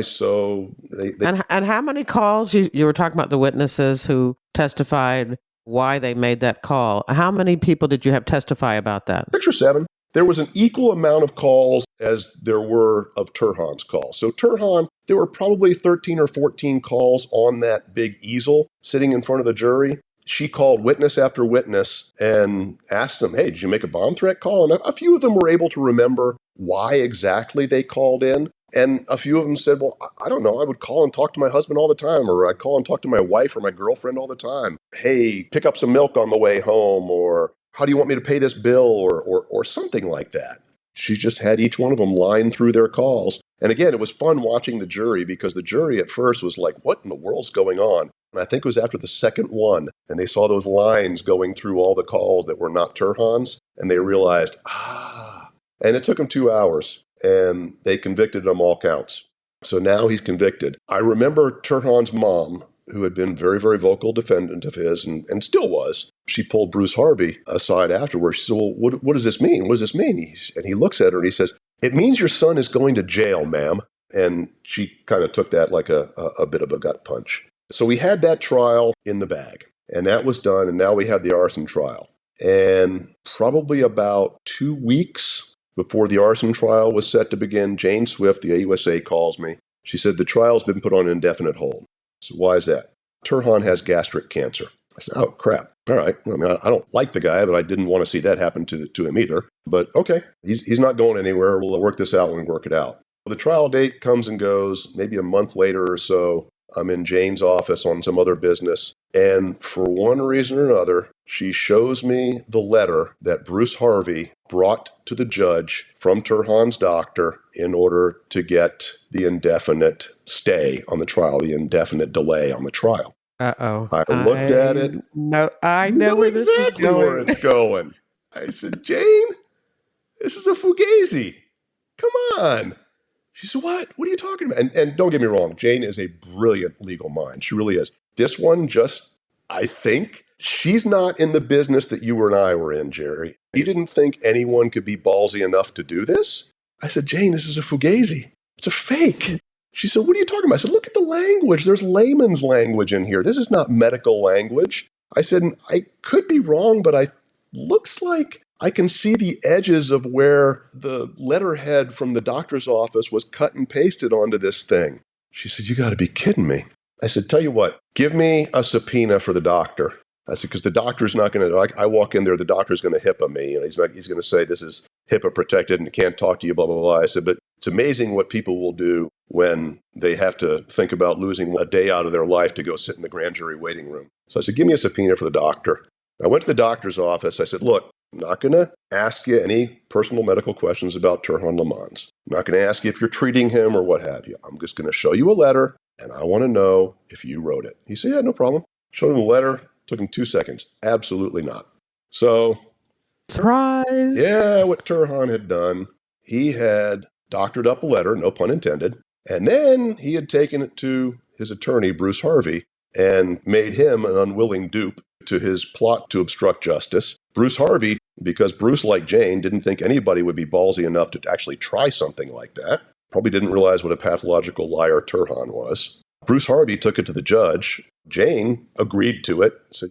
So they And how many calls, you were talking about the witnesses who testified why they made that call. How many people did you have testify about that? 6 or 7. There was an equal amount of calls as there were of Turhan's calls. So Turhan, there were probably 13 or 14 calls on that big easel sitting in front of the jury. She called witness after witness and asked them, hey, did you make a bomb threat call? And a few of them were able to remember why exactly they called in. And a few of them said, well, I don't know. I would call and talk to my husband all the time, or I'd call and talk to my wife or my girlfriend all the time. Hey, pick up some milk on the way home, or how do you want me to pay this bill, or something like that. She just had each one of them line through their calls. And again, it was fun watching the jury, because the jury at first was like, what in the world's going on? I think it was after the second one, and they saw those lines going through all the calls that were not Turhan's, and they realized, and it took them 2 hours, and they convicted him on all counts. So now he's convicted. I remember Turhan's mom, who had been very, very vocal defendant of his and still was. She pulled Bruce Harvey aside afterwards. She said, well, what does this mean? What does this mean? And he looks at her and he says, it means your son is going to jail, ma'am. And she kind of took that like a bit of a gut punch. So we had that trial in the bag, and that was done. And now we have the arson trial. And probably about 2 weeks before the arson trial was set to begin, Jane Swift, the AUSA, calls me. She said, the trial's been put on indefinite hold. So why is that? Turhan has gastric cancer. I said, oh, crap. All right. I mean, I don't like the guy, but I didn't want to see that happen to him either. But okay, he's not going anywhere. We'll work this out when we work it out. Well, the trial date comes and goes. Maybe a month later or so, I'm in Jane's office on some other business. And for one reason or another, she shows me the letter that Bruce Harvey brought to the judge from Turhan's doctor in order to get the indefinite stay on the trial, the indefinite delay on the trial. Uh-oh. I looked at it. No, I know where this is exactly going. where it's going. I said, Jane, this is a fugazi. Come on. She said, what? What are you talking about? And don't get me wrong, Jane is a brilliant legal mind. She really is. This one I think, she's not in the business that you and I were in, Jerry. You didn't think anyone could be ballsy enough to do this? I said, Jane, this is a fugazi. It's a fake. She said, what are you talking about? I said, look at the language. There's layman's language in here. This is not medical language. I said, I could be wrong, but looks like I can see the edges of where the letterhead from the doctor's office was cut and pasted onto this thing. She said, you got to be kidding me. I said, tell you what, give me a subpoena for the doctor. I said, because the doctor's not going to, I walk in there, the doctor's going to HIPAA me. And he's going to say this is HIPAA protected and can't talk to you, blah, blah, blah. I said, but it's amazing what people will do when they have to think about losing a day out of their life to go sit in the grand jury waiting room. So I said, give me a subpoena for the doctor. I went to the doctor's office. I said, look, I'm not going to ask you any personal medical questions about Turhan Lamans. I'm not going to ask you if you're treating him or what have you. I'm just going to show you a letter, and I want to know if you wrote it. He said, yeah, no problem. Showed him the letter. Took him 2 seconds. Absolutely not. So, surprise. Yeah, what Turhan had done, he had doctored up a letter, no pun intended, and then he had taken it to his attorney, Bruce Harvey, and made him an unwilling dupe to his plot to obstruct justice. Bruce Harvey, because Bruce, like Jane, didn't think anybody would be ballsy enough to actually try something like that. Probably didn't realize what a pathological liar Turhan was. Bruce Harvey took it to the judge. Jane agreed to it. Said,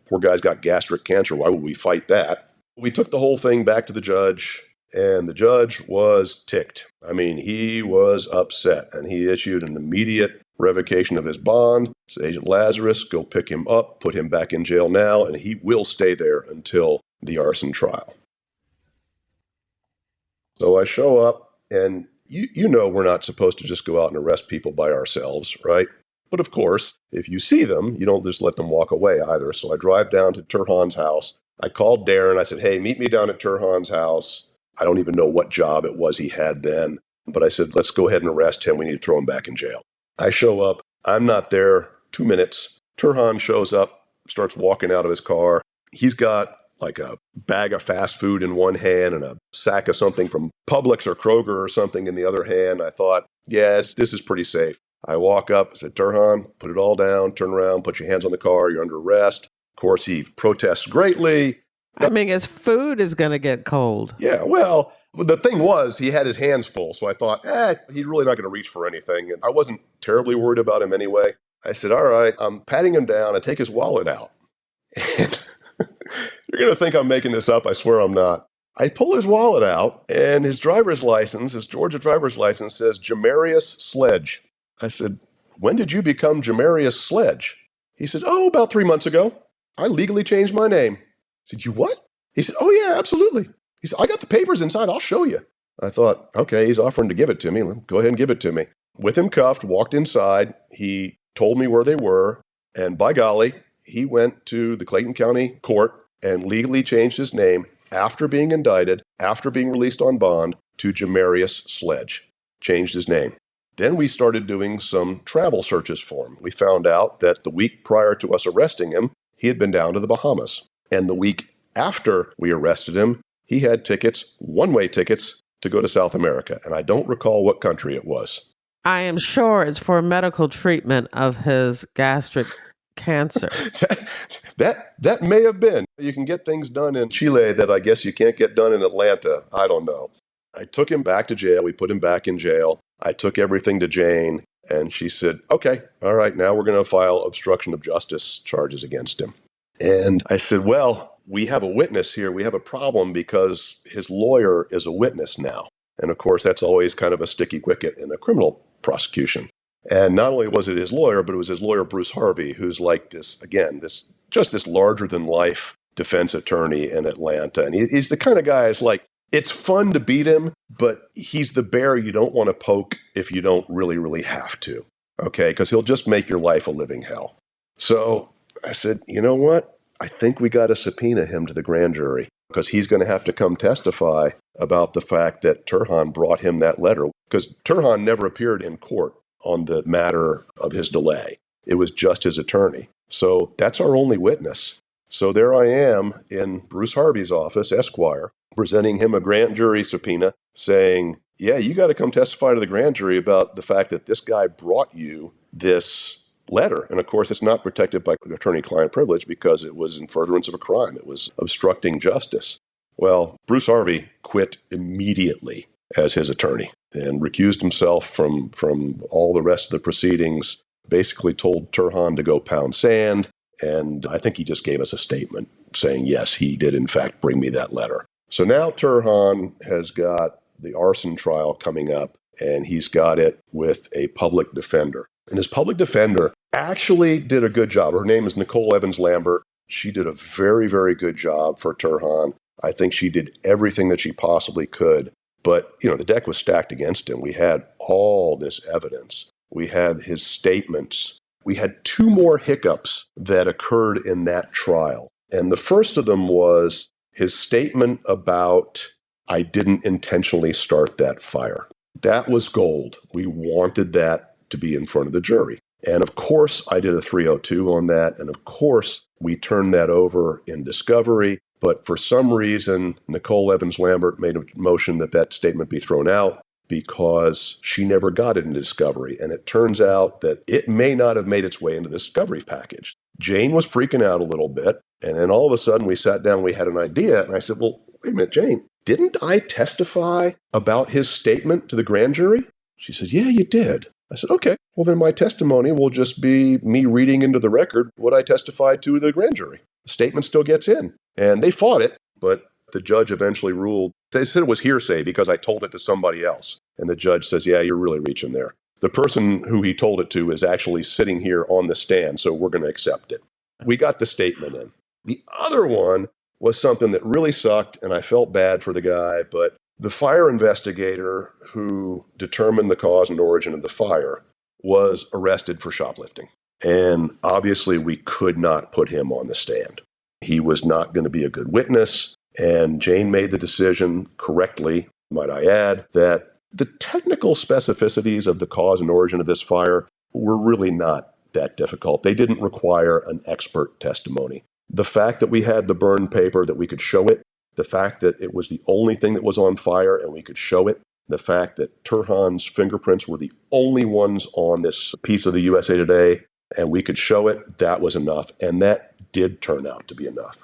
poor guy's got gastric cancer. Why would we fight that? We took the whole thing back to the judge, and the judge was ticked. I mean, he was upset, and he issued an immediate revocation of his bond. Said, Agent Lazarus, go pick him up, put him back in jail now, and he will stay there until the arson trial. So I show up, and you know we're not supposed to just go out and arrest people by ourselves, right? But of course, if you see them, you don't just let them walk away either. So I drive down to Turhan's house. I called Darren. I said, hey, meet me down at Turhan's house. I don't even know what job it was he had then. But I said, let's go ahead and arrest him. We need to throw him back in jail. I show up. I'm not there. 2 minutes. Turhan shows up, starts walking out of his car. He's got like a bag of fast food in one hand and a sack of something from Publix or Kroger or something in the other hand. I thought, yes, this is pretty safe. I walk up, I said, Turhan, put it all down, turn around, put your hands on the car, you're under arrest. Of course, he protests greatly. I mean, his food is going to get cold. Yeah, well, the thing was, he had his hands full, so I thought, he's really not going to reach for anything. And I wasn't terribly worried about him anyway. I said, all right, I'm patting him down. I take his wallet out. And you're going to think I'm making this up. I swear I'm not. I pull his wallet out, and his driver's license, his Georgia driver's license, says Jamarius Sledge. I said, when did you become Jamarius Sledge? He said, about 3 months ago. I legally changed my name. I said, you what? He said, oh, yeah, absolutely. He said, I got the papers inside. I'll show you. I thought, okay, he's offering to give it to me. Go ahead and give it to me. With him cuffed, walked inside. He told me where they were. And by golly, he went to the Clayton County Court and legally changed his name after being indicted, after being released on bond, to Jamarius Sledge. Changed his name. Then we started doing some travel searches for him. We found out that the week prior to us arresting him, he had been down to the Bahamas. And the week after we arrested him, he had tickets, one-way tickets, to go to South America. And I don't recall what country it was. I am sure it's for medical treatment of his gastric cancer. That may have been. You can get things done in Chile that I guess you can't get done in Atlanta. I don't know. I took him back to jail. We put him back in jail. I took everything to Jane, and she said, okay, all right, now we're going to file obstruction of justice charges against him. And I said, well, we have a witness here. We have a problem because his lawyer is a witness now. And of course, that's always kind of a sticky wicket in a criminal prosecution. And not only was it his lawyer, but it was his lawyer, Bruce Harvey, who's like this, again, this larger than life defense attorney in Atlanta. And he's the kind of guy who's like, it's fun to beat him, but he's the bear you don't want to poke if you don't really, really have to. Okay, because he'll just make your life a living hell. So I said, you know what? I think we got to subpoena him to the grand jury because he's going to have to come testify about the fact that Turhan brought him that letter. Because Turhan never appeared in court on the matter of his delay. It was just his attorney. So that's our only witness. So there I am in Bruce Harvey's office, Esquire, presenting him a grand jury subpoena saying, yeah, you got to come testify to the grand jury about the fact that this guy brought you this letter. And of course, it's not protected by attorney-client privilege because it was in furtherance of a crime. It was obstructing justice. Well, Bruce Harvey quit immediately as his attorney and recused himself from all the rest of the proceedings, basically told Turhan to go pound sand. And I think he just gave us a statement saying, yes, he did in fact bring me that letter. So now Turhan has got the arson trial coming up, and he's got it with a public defender. And his public defender actually did a good job. Her name is Nicole Evans Lambert. She did a very, very good job for Turhan. I think she did everything that she possibly could. But, the deck was stacked against him. We had all this evidence. We had his statements. We had two more hiccups that occurred in that trial. And the first of them was his statement about, I didn't intentionally start that fire. That was gold. We wanted that to be in front of the jury. And of course, I did a 302 on that. And of course, we turned that over in discovery. But for some reason, Nicole Evans Lambert made a motion that statement be thrown out because she never got it in discovery. And it turns out that it may not have made its way into the discovery package. Jane was freaking out a little bit. And then all of a sudden we sat down, we had an idea. And I said, well, wait a minute, Jane, didn't I testify about his statement to the grand jury? She said, yeah, you did. I said, okay, well then my testimony will just be me reading into the record what I testified to the grand jury. The statement still gets in. And they fought it, but the judge eventually ruled. They said it was hearsay because I told it to somebody else. And the judge says, yeah, you're really reaching there. The person who he told it to is actually sitting here on the stand, so we're going to accept it. We got the statement in. The other one was something that really sucked, and I felt bad for the guy, but the fire investigator who determined the cause and origin of the fire was arrested for shoplifting. And obviously, we could not put him on the stand. He was not going to be a good witness, and Jane made the decision correctly, might I add, that the technical specificities of the cause and origin of this fire were really not that difficult. They didn't require an expert testimony. The fact that we had the burned paper, that we could show it, the fact that it was the only thing that was on fire and we could show it, the fact that Turhan's fingerprints were the only ones on this piece of the USA Today and we could show it, that was enough. And that did turn out to be enough.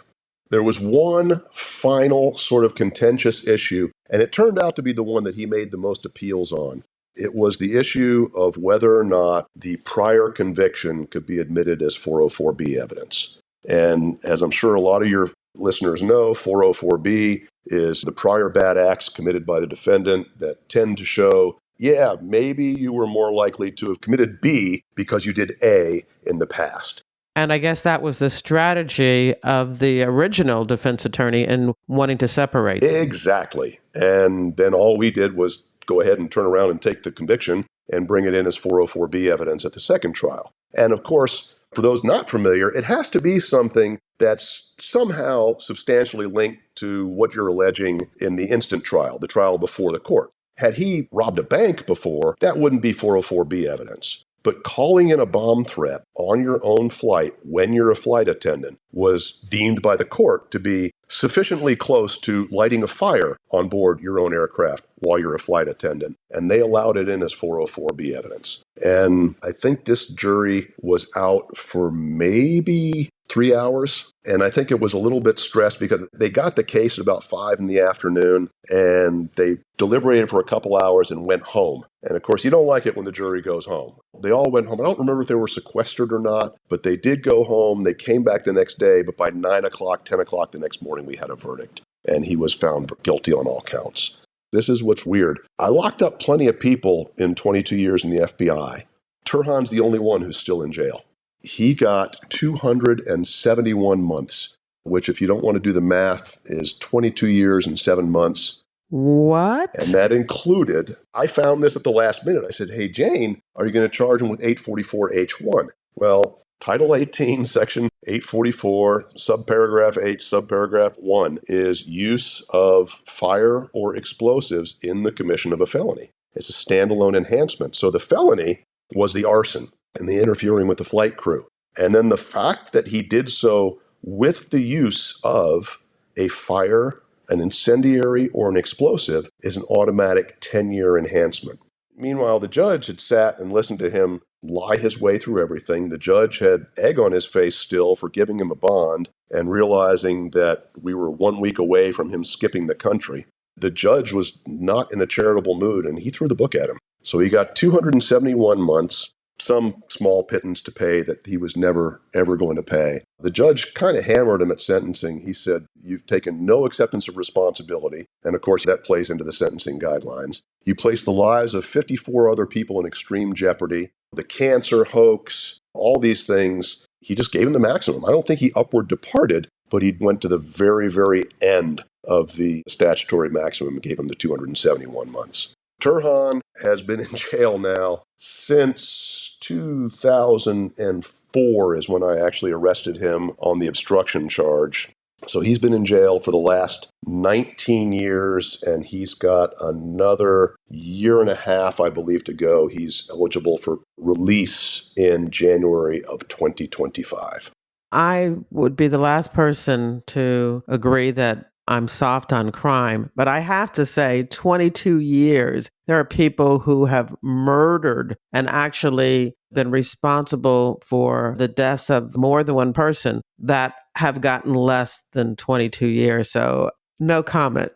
There was one final sort of contentious issue, and it turned out to be the one that he made the most appeals on. It was the issue of whether or not the prior conviction could be admitted as 404B evidence. And as I'm sure a lot of your listeners know, 404B is the prior bad acts committed by the defendant that tend to show, yeah, maybe you were more likely to have committed B because you did A in the past. And I guess that was the strategy of the original defense attorney in wanting to separate. Exactly. And then all we did was go ahead and turn around and take the conviction and bring it in as 404B evidence at the second trial. And of course, for those not familiar, it has to be something that's somehow substantially linked to what you're alleging in the instant trial, the trial before the court. Had he robbed a bank before, that wouldn't be 404B evidence. But calling in a bomb threat on your own flight when you're a flight attendant was deemed by the court to be sufficiently close to lighting a fire on board your own aircraft while you're a flight attendant. And they allowed it in as 404B evidence. And I think this jury was out for maybe 3 hours. And I think it was a little bit stressed because they got the case at about 5 in the afternoon and they deliberated for a couple hours and went home. And of course, you don't like it when the jury goes home. They all went home. I don't remember if they were sequestered or not, but they did go home. They came back the next day, but by 9 o'clock, 10 o'clock the next morning, we had a verdict. And he was found guilty on all counts. This is what's weird. I locked up plenty of people in 22 years in the FBI. Turhan's the only one who's still in jail. He got 271 months, which, if you don't want to do the math, is 22 years and 7 months. What? And that included, I found this at the last minute. I said, hey, Jane, are you going to charge him with 844H1? Well, Title 18, Section 844, subparagraph H, subparagraph 1 is use of fire or explosives in the commission of a felony. It's a standalone enhancement. So the felony was the arson and the interfering with the flight crew. And then the fact that he did so with the use of a fire, an incendiary, or an explosive is an automatic 10-year enhancement. Meanwhile, the judge had sat and listened to him lie his way through everything. The judge had egg on his face still for giving him a bond and realizing that we were 1 week away from him skipping the country. The judge was not in a charitable mood, and he threw the book at him. So he got 271 months, some small pittance to pay that he was never, ever going to pay. The judge kind of hammered him at sentencing. He said, you've taken no acceptance of responsibility. And of course, that plays into the sentencing guidelines. You place the lives of 54 other people in extreme jeopardy. The cancer hoax, all these things, he just gave him the maximum. I don't think he upward departed, but he went to the very, very end of the statutory maximum and gave him the 271 months. Turhan has been in jail now since 2004 is when I actually arrested him on the obstruction charge. So he's been in jail for the last 19 years, and he's got another year and a half, I believe, to go. He's eligible for release in January of 2025. I would be the last person to agree that I'm soft on crime, but I have to say 22 years, there are people who have murdered and actually been responsible for the deaths of more than one person that have gotten less than 22 years. So no comment.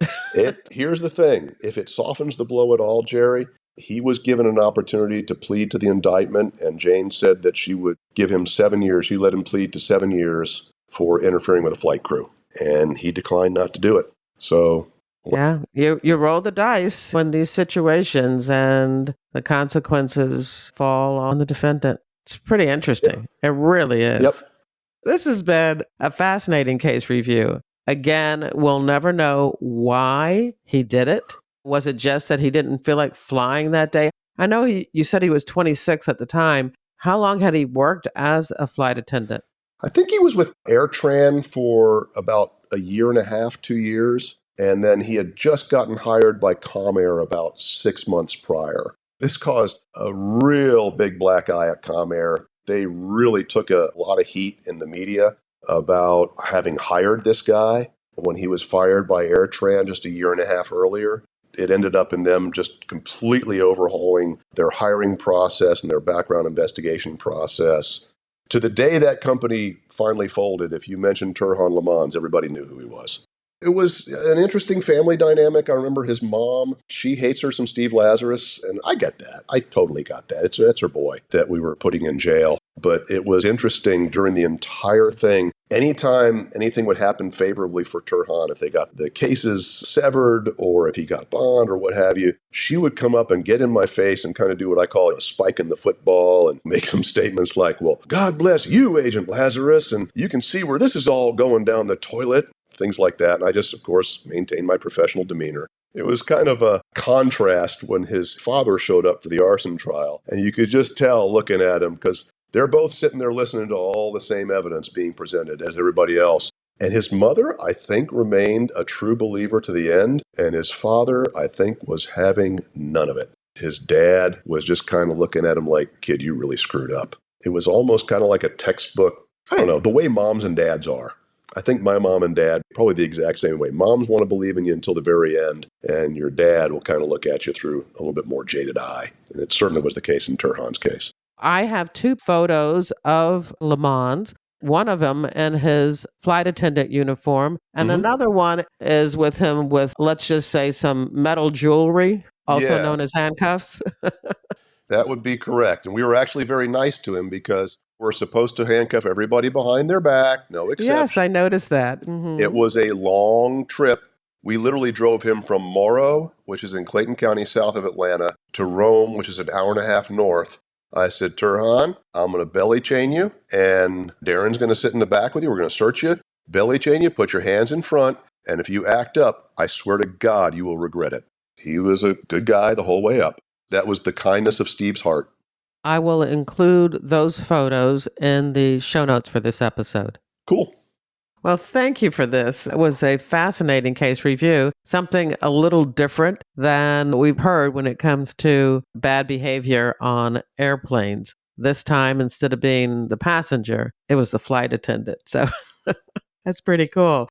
Here's the thing. If it softens the blow at all, Jerry, he was given an opportunity to plead to the indictment, and Jane said that she would give him 7 years. She let him plead to 7 years for interfering with a flight crew. And he declined not to do it. So, yeah, you roll the dice in these situations and the consequences fall on the defendant. It's pretty interesting. It really is. Yep. This has been a fascinating case review. Again, we'll never know why he did it. Was it just that he didn't feel like flying that day? I know you said he was 26 at the time. How long had he worked as a flight attendant? I think he was with AirTran for about a year and a half, 2 years. And then he had just gotten hired by Comair about 6 months prior. This caused a real big black eye at Comair. They really took a lot of heat in the media about having hired this guy when he was fired by AirTran just a year and a half earlier. It ended up in them just completely overhauling their hiring process and their background investigation process. To the day that company finally folded, if you mentioned Turhan Lamans, everybody knew who he was. It was an interesting family dynamic. I remember his mom, she hates her some Steve Lazarus, and I get that. I totally got that. That's her boy that we were putting in jail. But it was interesting during the entire thing. Anytime anything would happen favorably for Turhan, if they got the cases severed or if he got bond or what have you, she would come up and get in my face and kind of do what I call a spike in the football and make some statements like, well, God bless you, Agent Lazarus, and you can see where this is all going down the toilet. Things like that. And I just, of course, maintained my professional demeanor. It was kind of a contrast when his father showed up for the arson trial. And you could just tell looking at him because they're both sitting there listening to all the same evidence being presented as everybody else. And his mother, I think, remained a true believer to the end. And his father, I think, was having none of it. His dad was just kind of looking at him like, kid, you really screwed up. It was almost kind of like a textbook. I don't know, the way moms and dads are. I think my mom and dad, probably the exact same way. Moms want to believe in you until the very end, and your dad will kind of look at you through a little bit more jaded eye. And it certainly was the case in Turhan's case. I have two photos of Le Mans. One of them in his flight attendant uniform, and Mm-hmm. another one is with him with, let's just say, some metal jewelry, also known as Yes, handcuffs. that would be correct. And we were actually very nice to him because we're supposed to handcuff everybody behind their back, no Yes, I exception. noticed that. It was a long trip. We literally drove him from Morrow, which is in Clayton County, south of Atlanta, to Rome, which is an hour and a half north. I said, Turhan, I'm going to belly chain you, and Darren's going to sit in the back with you. We're going to search you, belly chain you, put your hands in front, and if you act up, I swear to God, you will regret it. He was a good guy the whole way up. That was the kindness of Steve's heart. I will include those photos in the show notes for this episode. Cool. Well, thank you for this. It was a fascinating case review, something a little different than we've heard when it comes to bad behavior on airplanes. This time, instead of being the passenger, it was the flight attendant. So that's pretty cool.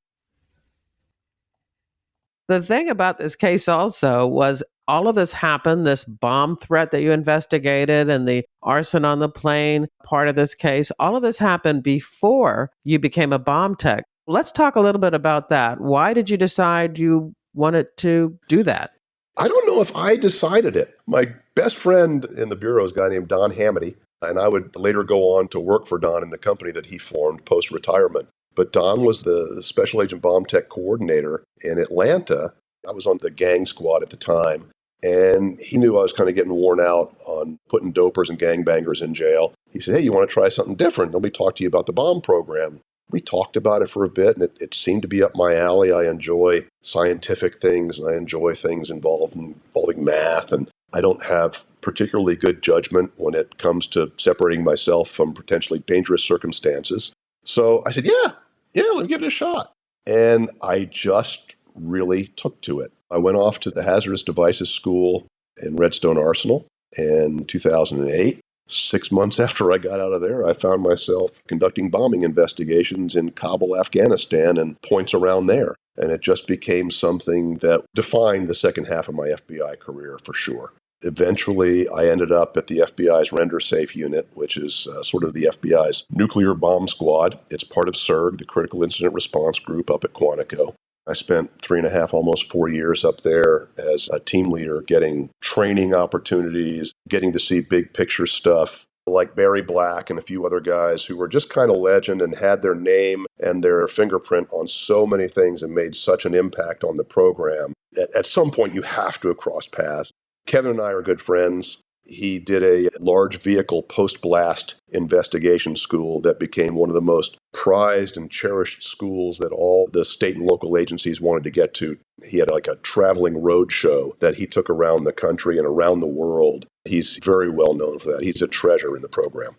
The thing about this case also was all of this happened, this bomb threat that you investigated and the arson on the plane, part of this case, all of this happened before you became a bomb tech. Let's talk a little bit about that. Why did you decide you wanted to do that? I don't know if I decided it. My best friend in the bureau is a guy named Don Hamity, and I would later go on to work for Don in the company that he formed post-retirement. But Don was the Special Agent Bomb Tech Coordinator in Atlanta. I was on the gang squad at the time, and he knew I was kind of getting worn out on putting dopers and gangbangers in jail. He said, hey, you want to try something different? Let me talk to you about the bomb program. We talked about it for a bit, and it seemed to be up my alley. I enjoy scientific things, and I enjoy things involving math, and I don't have particularly good judgment when it comes to separating myself from potentially dangerous circumstances. So I said, yeah, let me give it a shot. And I just really took to it. I went off to the Hazardous Devices School in Redstone Arsenal in 2008. 6 months after I got out of there, I found myself conducting bombing investigations in Kabul, Afghanistan, and points around there. And it just became something that defined the second half of my FBI career for sure. Eventually, I ended up at the FBI's Render Safe Unit, which is sort of the FBI's nuclear bomb squad. It's part of CERG, the Critical Incident Response Group up at Quantico. I spent 3.5, almost 4 years up there as a team leader, getting training opportunities, getting to see big picture stuff, like Barry Black and a few other guys who were just kind of legend and had their name and their fingerprint on so many things and made such an impact on the program. At some point, you have to have crossed paths. Kevin and I are good friends. He did a large vehicle post-blast investigation school that became one of the most prized and cherished schools that all the state and local agencies wanted to get to. He had like a traveling road show that he took around the country and around the world. He's very well known for that. He's a treasure in the program.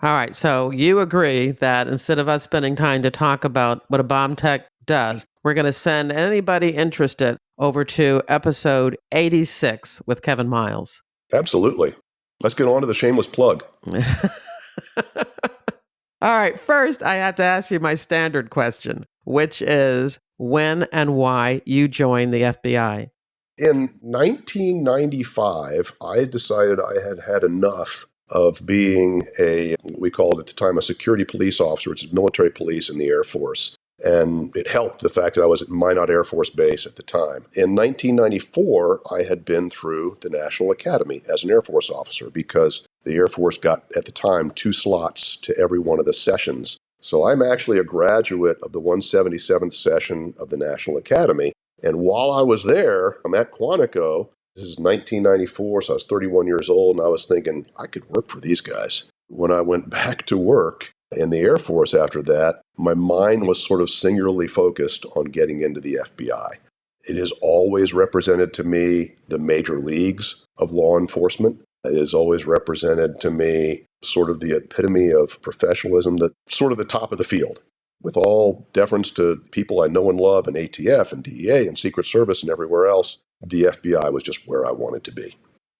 All right. So you agree that instead of us spending time to talk about what a bomb tech does, we're going to send anybody interested over to episode 86 with Kevin Miles. Absolutely. Let's get on to the shameless plug. All right. First, I have to ask you my standard question, which is when and why you joined the FBI. In 1995, I decided I had had enough of being we called at the time a security police officer, which is military police in the Air Force. And it helped the fact that I was at Minot Air Force Base at the time. In 1994, I had been through the National Academy as an Air Force officer because the Air Force got, at the time, 2 slots to every one of the sessions. So I'm actually a graduate of the 177th session of the National Academy. And while I was there, I'm at Quantico. This is 1994, so I was 31 years old, and I was thinking, I could work for these guys. When I went back to work in the Air Force after that, my mind was sort of singularly focused on getting into the FBI. It has always represented to me the major leagues of law enforcement. It has always represented to me sort of the epitome of professionalism, sort of the top of the field. with all deference to people I know and love in ATF and DEA and Secret Service and everywhere else, the FBI was just where I wanted to be.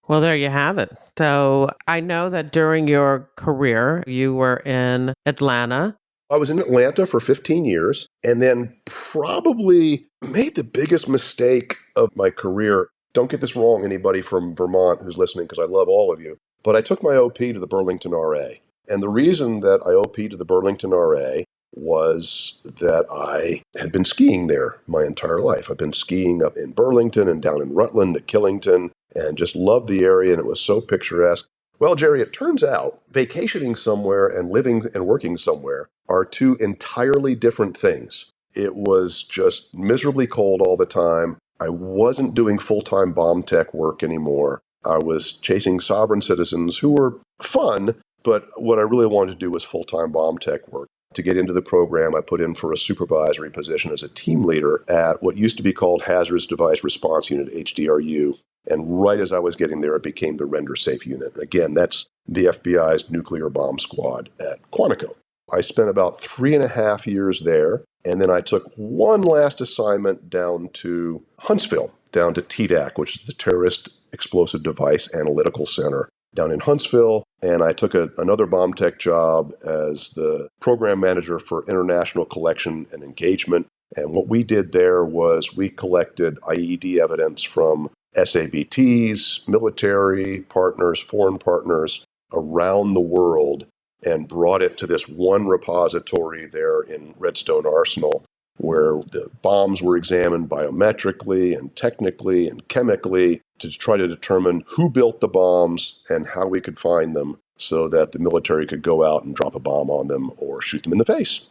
Well, there you have it. So I know that during your career, you were in Atlanta. I was in Atlanta for 15 years and then probably made the biggest mistake of my career. Don't get this wrong, anybody from Vermont who's listening, because I love all of you. But I took my OP to the Burlington RA. And the reason that I OP'd to the Burlington RA was that I had been skiing there my entire life. I've been skiing up in Burlington and down in Rutland at Killington and just loved the area, and it was so picturesque. Well, Jerry, it turns out vacationing somewhere and living and working somewhere are two entirely different things. It was just miserably cold all the time. I wasn't doing full-time bomb tech work anymore. I was chasing sovereign citizens who were fun, but what I really wanted to do was full-time bomb tech work. To get into the program, I put in for a supervisory position as a team leader at what used to be called Hazardous Device Response Unit, HDRU. And right as I was getting there, it became the Render Safe Unit. And again, that's the FBI's nuclear bomb squad at Quantico. I spent about 3.5 years there, and then I took one last assignment down to Huntsville, down to TDAC, which is the Terrorist Explosive Device Analytical Center down in Huntsville, and I took another bomb tech job as the program manager for international collection and engagement. And what we did there was we collected IED evidence from SABTs, military partners, foreign partners around the world, and brought it to this one repository there in Redstone Arsenal, where the bombs were examined biometrically and technically and chemically to try to determine who built the bombs and how we could find them so that the military could go out and drop a bomb on them or shoot them in the face.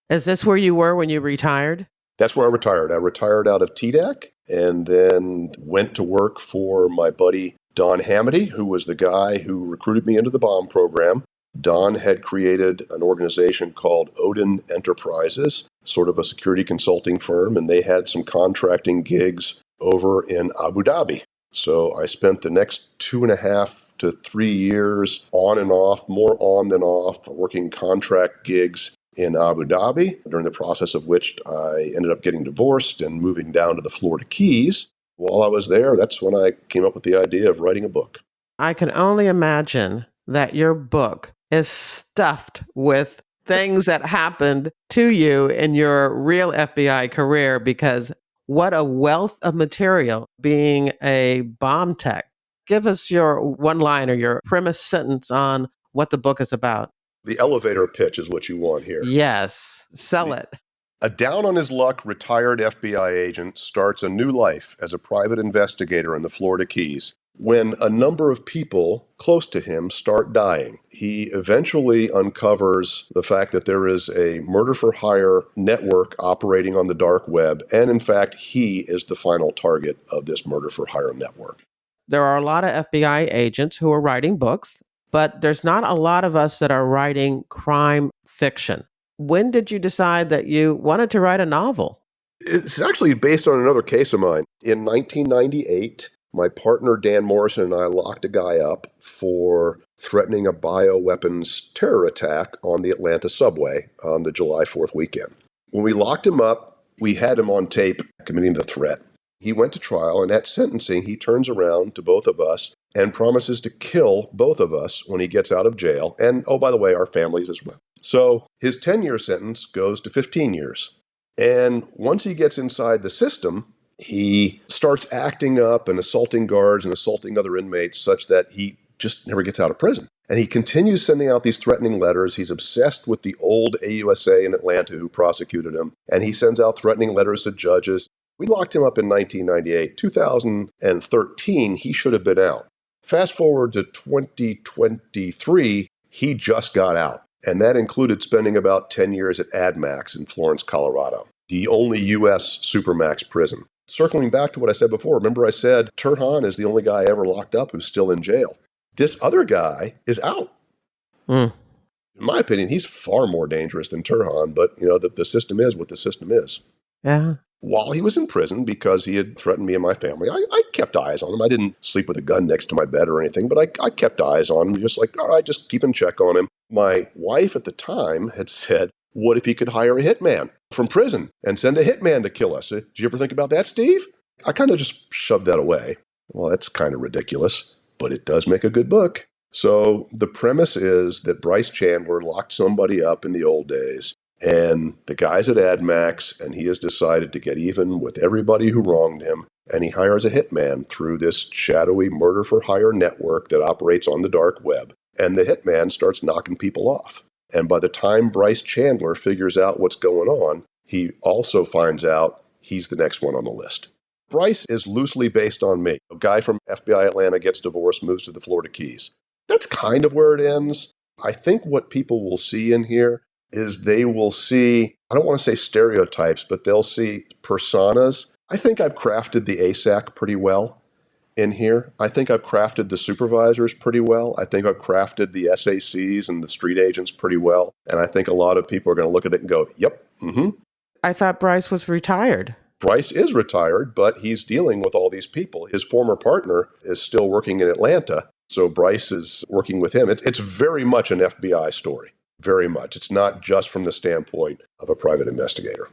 Is this where you were when you retired? That's where I retired. I retired out of TDAC and then went to work for my buddy Don Hamady, who was the guy who recruited me into the bomb program. Don had created an organization called Odin Enterprises, sort of a security consulting firm, and they had some contracting gigs over in Abu Dhabi. So I spent the next 2.5 to 3 years on and off, more on than off, working contract gigs in Abu Dhabi, during the process of which I ended up getting divorced and moving down to the Florida Keys. While I was there, that's when I came up with the idea of writing a book. I can only imagine that your book is stuffed with things that happened to you in your real FBI career, because what a wealth of material being a bomb tech. Give us your one-liner, your premise sentence on what the book is about. The elevator pitch is what you want here. Yes, sell it. A down-on-his-luck retired FBI agent starts a new life as a private investigator in the Florida Keys when a number of people close to him start dying. He eventually uncovers the fact that there is a murder-for-hire network operating on the dark web, and in fact, he is the final target of this murder-for-hire network. There are a lot of FBI agents who are writing books, but there's not a lot of us that are writing crime fiction. When did you decide that you wanted to write a novel? It's actually based on another case of mine. In 1998, my partner Dan Morrison and I locked a guy up for threatening a bioweapons terror attack on the Atlanta subway on the July 4th weekend. When we locked him up, we had him on tape committing the threat. He went to trial, and at sentencing, he turns around to both of us and promises to kill both of us when he gets out of jail. And, oh, by the way, our families as well. So his 10-year sentence goes to 15 years. And once he gets inside the system, he starts acting up and assaulting guards and assaulting other inmates such that he just never gets out of prison. And he continues sending out these threatening letters. He's obsessed with the old AUSA in Atlanta who prosecuted him. And he sends out threatening letters to judges. We locked him up in 1998. 2013, he should have been out. Fast forward to 2023, he just got out. And that included spending about 10 years at AdMax in Florence, Colorado, the only U.S. Supermax prison. Circling back to what I said before, remember I said Turhan is the only guy ever locked up who's still in jail. This other guy is out. In my opinion, he's far more dangerous than Turhan, but the system is what the system is. Yeah. While he was in prison, because he had threatened me and my family, I kept eyes on him. I didn't sleep with a gun next to my bed or anything, but I kept eyes on him, just like, all right, just keep in check on him. My wife at the time had said, What if he could hire a hitman from prison and send a hitman to kill us? Did you ever think about that, Steve? I kind of just shoved that away. Well, that's kind of ridiculous, but it does make a good book. So the premise is that Bryce Chandler locked somebody up in the old days, and the guy's at AdMax, and he has decided to get even with everybody who wronged him, and he hires a hitman through this shadowy murder-for-hire network that operates on the dark web, and the hitman starts knocking people off. And by the time Bryce Chandler figures out what's going on, he also finds out he's the next one on the list. Bryce is loosely based on me. A guy from FBI Atlanta gets divorced, moves to the Florida Keys. That's kind of where it ends. I think what people will see in here is they will see, I don't want to say stereotypes, but they'll see personas. I think I've crafted the ASAC pretty well in here. I think I've crafted the supervisors pretty well. I think I've crafted the SACs and the street agents pretty well. And I think a lot of people are going to look at it and go, yep, I thought Bryce was retired. Bryce is retired, but he's dealing with all these people. His former partner is still working in Atlanta, so Bryce is working with him. It's very much an FBI story, very much. It's not just from the standpoint of a private investigator.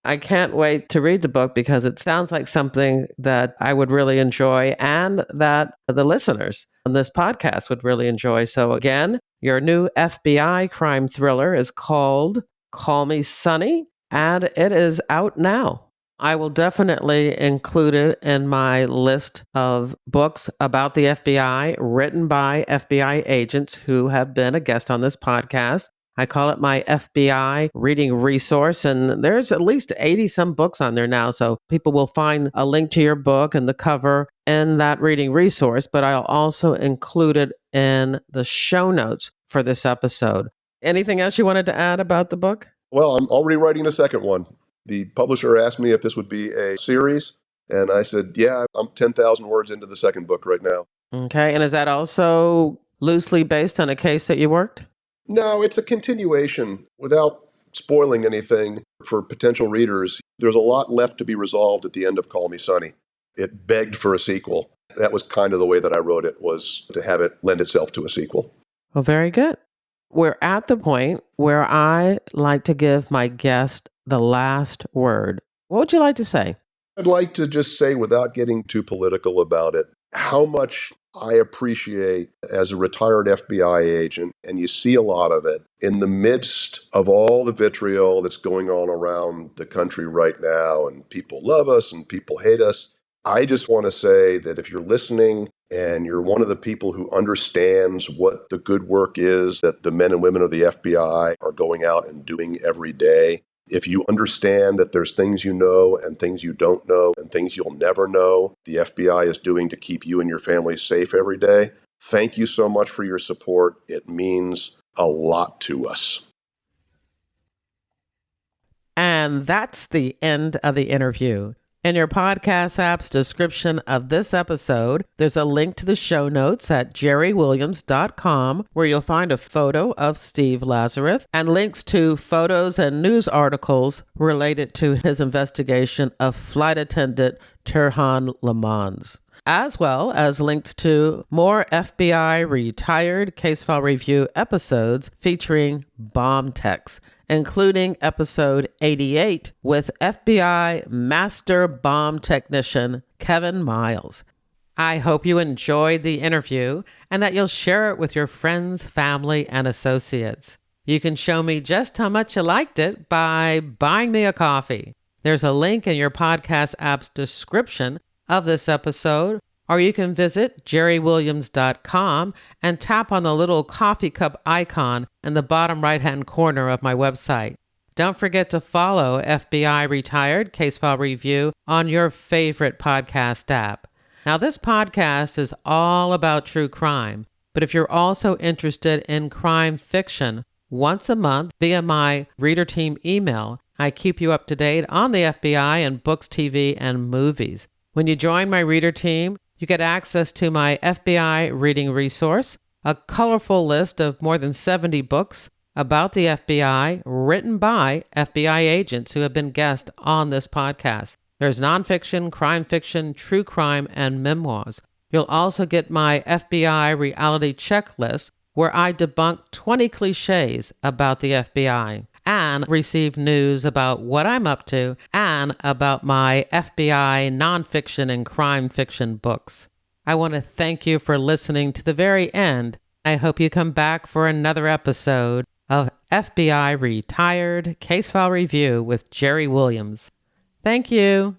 I can't wait to read the book because it sounds like something that I would really enjoy and that the listeners on this podcast would really enjoy. So again, your new FBI crime thriller is called Call Me Sonny, and it is out now. I will definitely include it in my list of books about the FBI written by FBI agents who have been a guest on this podcast. I call it my FBI reading resource, and there's at least 80 some books on there now. So people will find a link to your book and the cover in that reading resource, but I'll also include it in the show notes for this episode. Anything else you wanted to add about the book? Well, I'm already writing the second one. The publisher asked me if this would be a series, and I said, yeah, I'm 10,000 words into the second book right now. Okay, and is that also loosely based on a case that you worked? No, it's a continuation. Without spoiling anything for potential readers, there's a lot left to be resolved at the end of Call Me Sonny. It begged for a sequel. That was kind of the way that I wrote it, was to have it lend itself to a sequel. Well, very good. We're at the point where I like to give my guest the last word. What would you like to say? I'd like to just say, without getting too political about it, how much I appreciate as a retired FBI agent, and you see a lot of it, in the midst of all the vitriol that's going on around the country right now, and people love us and people hate us. I just want to say that if you're listening and you're one of the people who understands what the good work is that the men and women of the FBI are going out and doing every day, if you understand that there's things you know and things you don't know and things you'll never know the FBI is doing to keep you and your family safe every day, thank you so much for your support. It means a lot to us. And that's the end of the interview. In your podcast app's description of this episode, there's a link to the show notes at jerrywilliams.com where you'll find a photo of Steve Lazarus and links to photos and news articles related to his investigation of flight attendant Turhan Lamons, as well as links to more FBI retired case file review episodes featuring bomb techs, including episode 88 with FBI Master Bomb Technician Kevin Miles. I hope you enjoyed the interview and that you'll share it with your friends, family, and associates. You can show me just how much you liked it by buying me a coffee. There's a link in your podcast app's description of this episode, or you can visit jerrywilliams.com and tap on the little coffee cup icon in the bottom right-hand corner of my website. Don't forget to follow FBI Retired Case File Review on your favorite podcast app. Now, this podcast is all about true crime, but if you're also interested in crime fiction, once a month via my reader team email, I keep you up to date on the FBI and books, TV, and movies. When you join my reader team, you get access to my FBI reading resource, a colorful list of more than 70 books about the FBI written by FBI agents who have been guests on this podcast. There's nonfiction, crime fiction, true crime, and memoirs. You'll also get my FBI reality checklist where I debunk 20 cliches about the FBI. and receive news about what I'm up to and about my FBI nonfiction and crime fiction books. I want to thank you for listening to the very end. I hope you come back for another episode of FBI Retired Case File Review with Jerry Williams. Thank you.